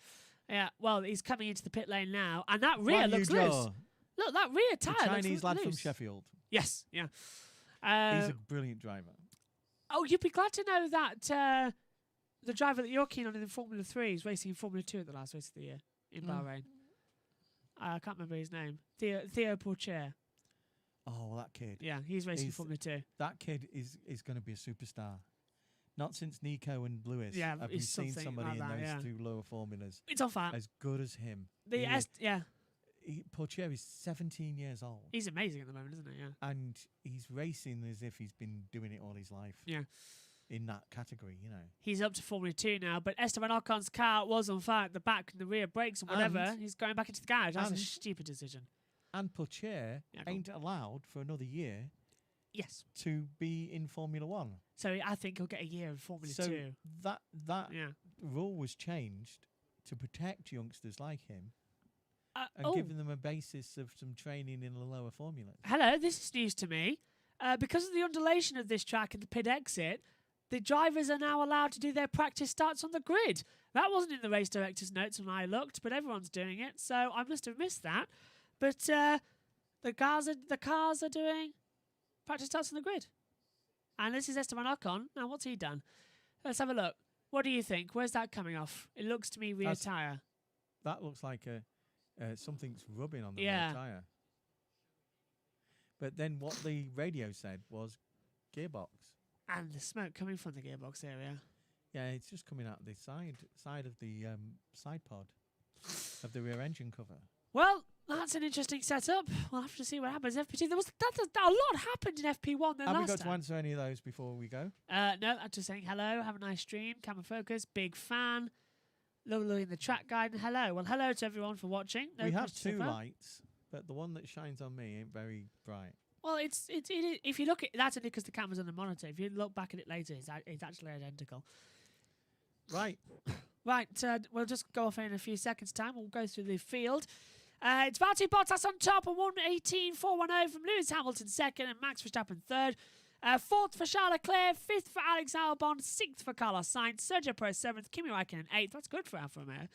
Yeah, well, he's coming into the pit lane now, and that rear looks loose. Look, that rear tyre looks loose. Chinese lad from Sheffield. Yes, yeah. He's a brilliant driver. Oh, you'd be glad to know that the driver that you're keen on in Formula 3 is racing in Formula 2 at the last race of the year in Bahrain. I can't remember his name. Theo Pourchaire. Oh, that kid. Yeah, he's racing Formula 2. That kid is going to be a superstar. Not since Nico and Lewis have we seen somebody in those two lower formulas. It's on fire. As good as him. Pourchaire is 17 years old. He's amazing at the moment, isn't he? Yeah. And he's racing as if he's been doing it all his life. Yeah. in that category, you know. He's up to Formula 2 now, but Esteban Ocon's car was on fire at the back and the rear brakes and whatever. And- He's going back into the garage. That's a and- stupid decision. And Pocher Yeah, go on. ain't allowed for another year Yes. to be in Formula One. So I think he'll get a year in Formula So 2. that Yeah. rule was changed to protect youngsters like him and oh, giving them a basis of some training in the lower formulas. hello, this is news to me. Because of the undulation of this track and the pit exit, the drivers are now allowed to do their practice starts on the grid. That wasn't in the race director's notes when I looked, but everyone's doing it, so I must have missed that. But the cars are doing practice starts on the grid. And this is Esteban Ocon. Now, what's he done? Let's have a look. What do you think? Where's that coming off? It looks to me rear That's- tyre. That looks like something's rubbing on the Yeah. rear tyre. But then what the radio said was gearbox. And the smoke coming from the gearbox area. Yeah, it's just coming out the side of the side pod of the rear engine cover. Well, that's an interesting setup. We'll have to see what happens. FP2, a lot happened in FP1 than Have we last got to time. answer any of those before we go? No, I'm just saying hello. Have a nice stream. Camera focus. Big fan. Lovely in the track guide. And hello. Well, hello to everyone for watching. No We have questions so two far. lights, but the one that shines on me ain't very bright. Well, it is, if you look at that's only because the camera's on the monitor. If you look back at it later, it's actually identical. Right. Right, we'll just go off in a few seconds' time. We'll go through the field. It's Valtteri Bottas on top, a 1:18.410 from Lewis Hamilton second and Max Verstappen third. Fourth for Charles Leclerc, fifth for Alex Albon, sixth for Carlos Sainz, Sergio Perez seventh, Kimi Räikkönen eighth. That's good for Alfa Romeo.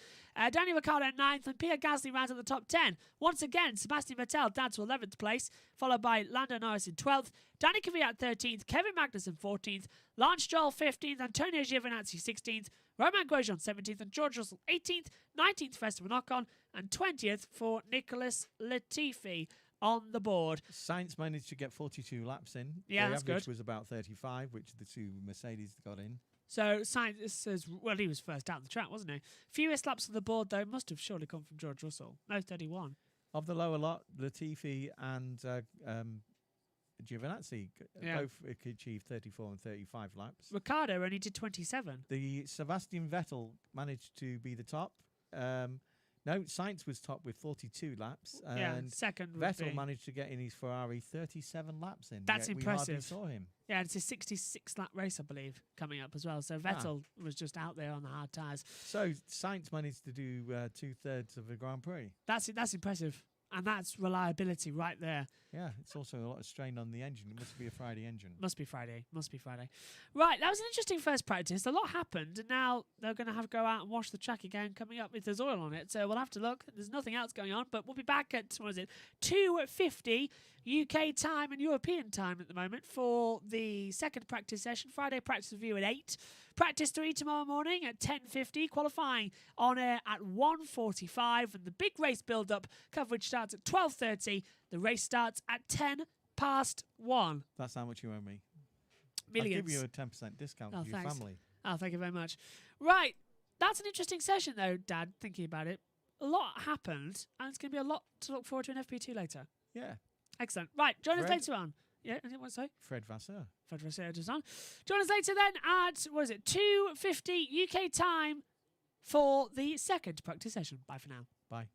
Daniel Ricciardo ninth, and Pierre Gasly rounds at the top 10. Once again, Sebastian Vettel down to 11th place, followed by Lando Norris in 12th, Danny Kvyat 13th, Kevin Magnussen 14th, Lance Stroll 15th, Antonio Giovinazzi 16th, Romain Grosjean 17th, and George Russell 18th, 19th for Esteban Ocon, and 20th for Nicholas Latifi on the board. Sainz managed to get 42 laps in. Yeah, the that's average good. was about 35, which the two Mercedes got in. So Sainz says, well, he was first out the track, wasn't he? Fewest laps on the board, though, must have surely come from George Russell. No, 31. Of the lower lot, Latifi and Giovinazzi Yeah. both achieved 34 and 35 laps. Ricciardo only did 27. The Sebastian Vettel managed to be the top. No, Sainz was top with 42 laps. Yeah, And second would Vettel be. managed to get in his Ferrari 37 laps in. That's yet we hardly impressive. saw him. Yeah, it's a 66-lap race, I believe, coming up as well. So Vettel was just out there on the hard tyres. So Sainz managed to do 2/3 of the Grand Prix. That's impressive. And that's reliability right there. Yeah, it's also a lot of strain on the engine. It must be a Friday engine. Must be Friday. Right, that was an interesting first practice. A lot happened, and now they're going to have to go out and wash the track again coming up if there's oil on it. So we'll have to look. There's nothing else going on, but we'll be back at, 2:50 UK time and European time at the moment for the second practice session. Friday practice review at 8. Practice 3 tomorrow morning at 10:50. Qualifying on air at 1:45. And the big race build-up coverage starts at 12:30. The race starts at 1:10 That's how much you owe me. millions. I'll give you a 10% discount Oh, for your thanks. family. Oh, thank you very much. Right, that's an interesting session, though, Dad, thinking about it. A lot happened, and it's going to be a lot to look forward to in FP2 later. Yeah. Excellent. Right, join us Fred? later on. Yeah, anything you want to say? Fred Vasseur. Fred Vasseur just on. Join us later then at, 2:50 UK time for the second practice session. Bye for now. Bye.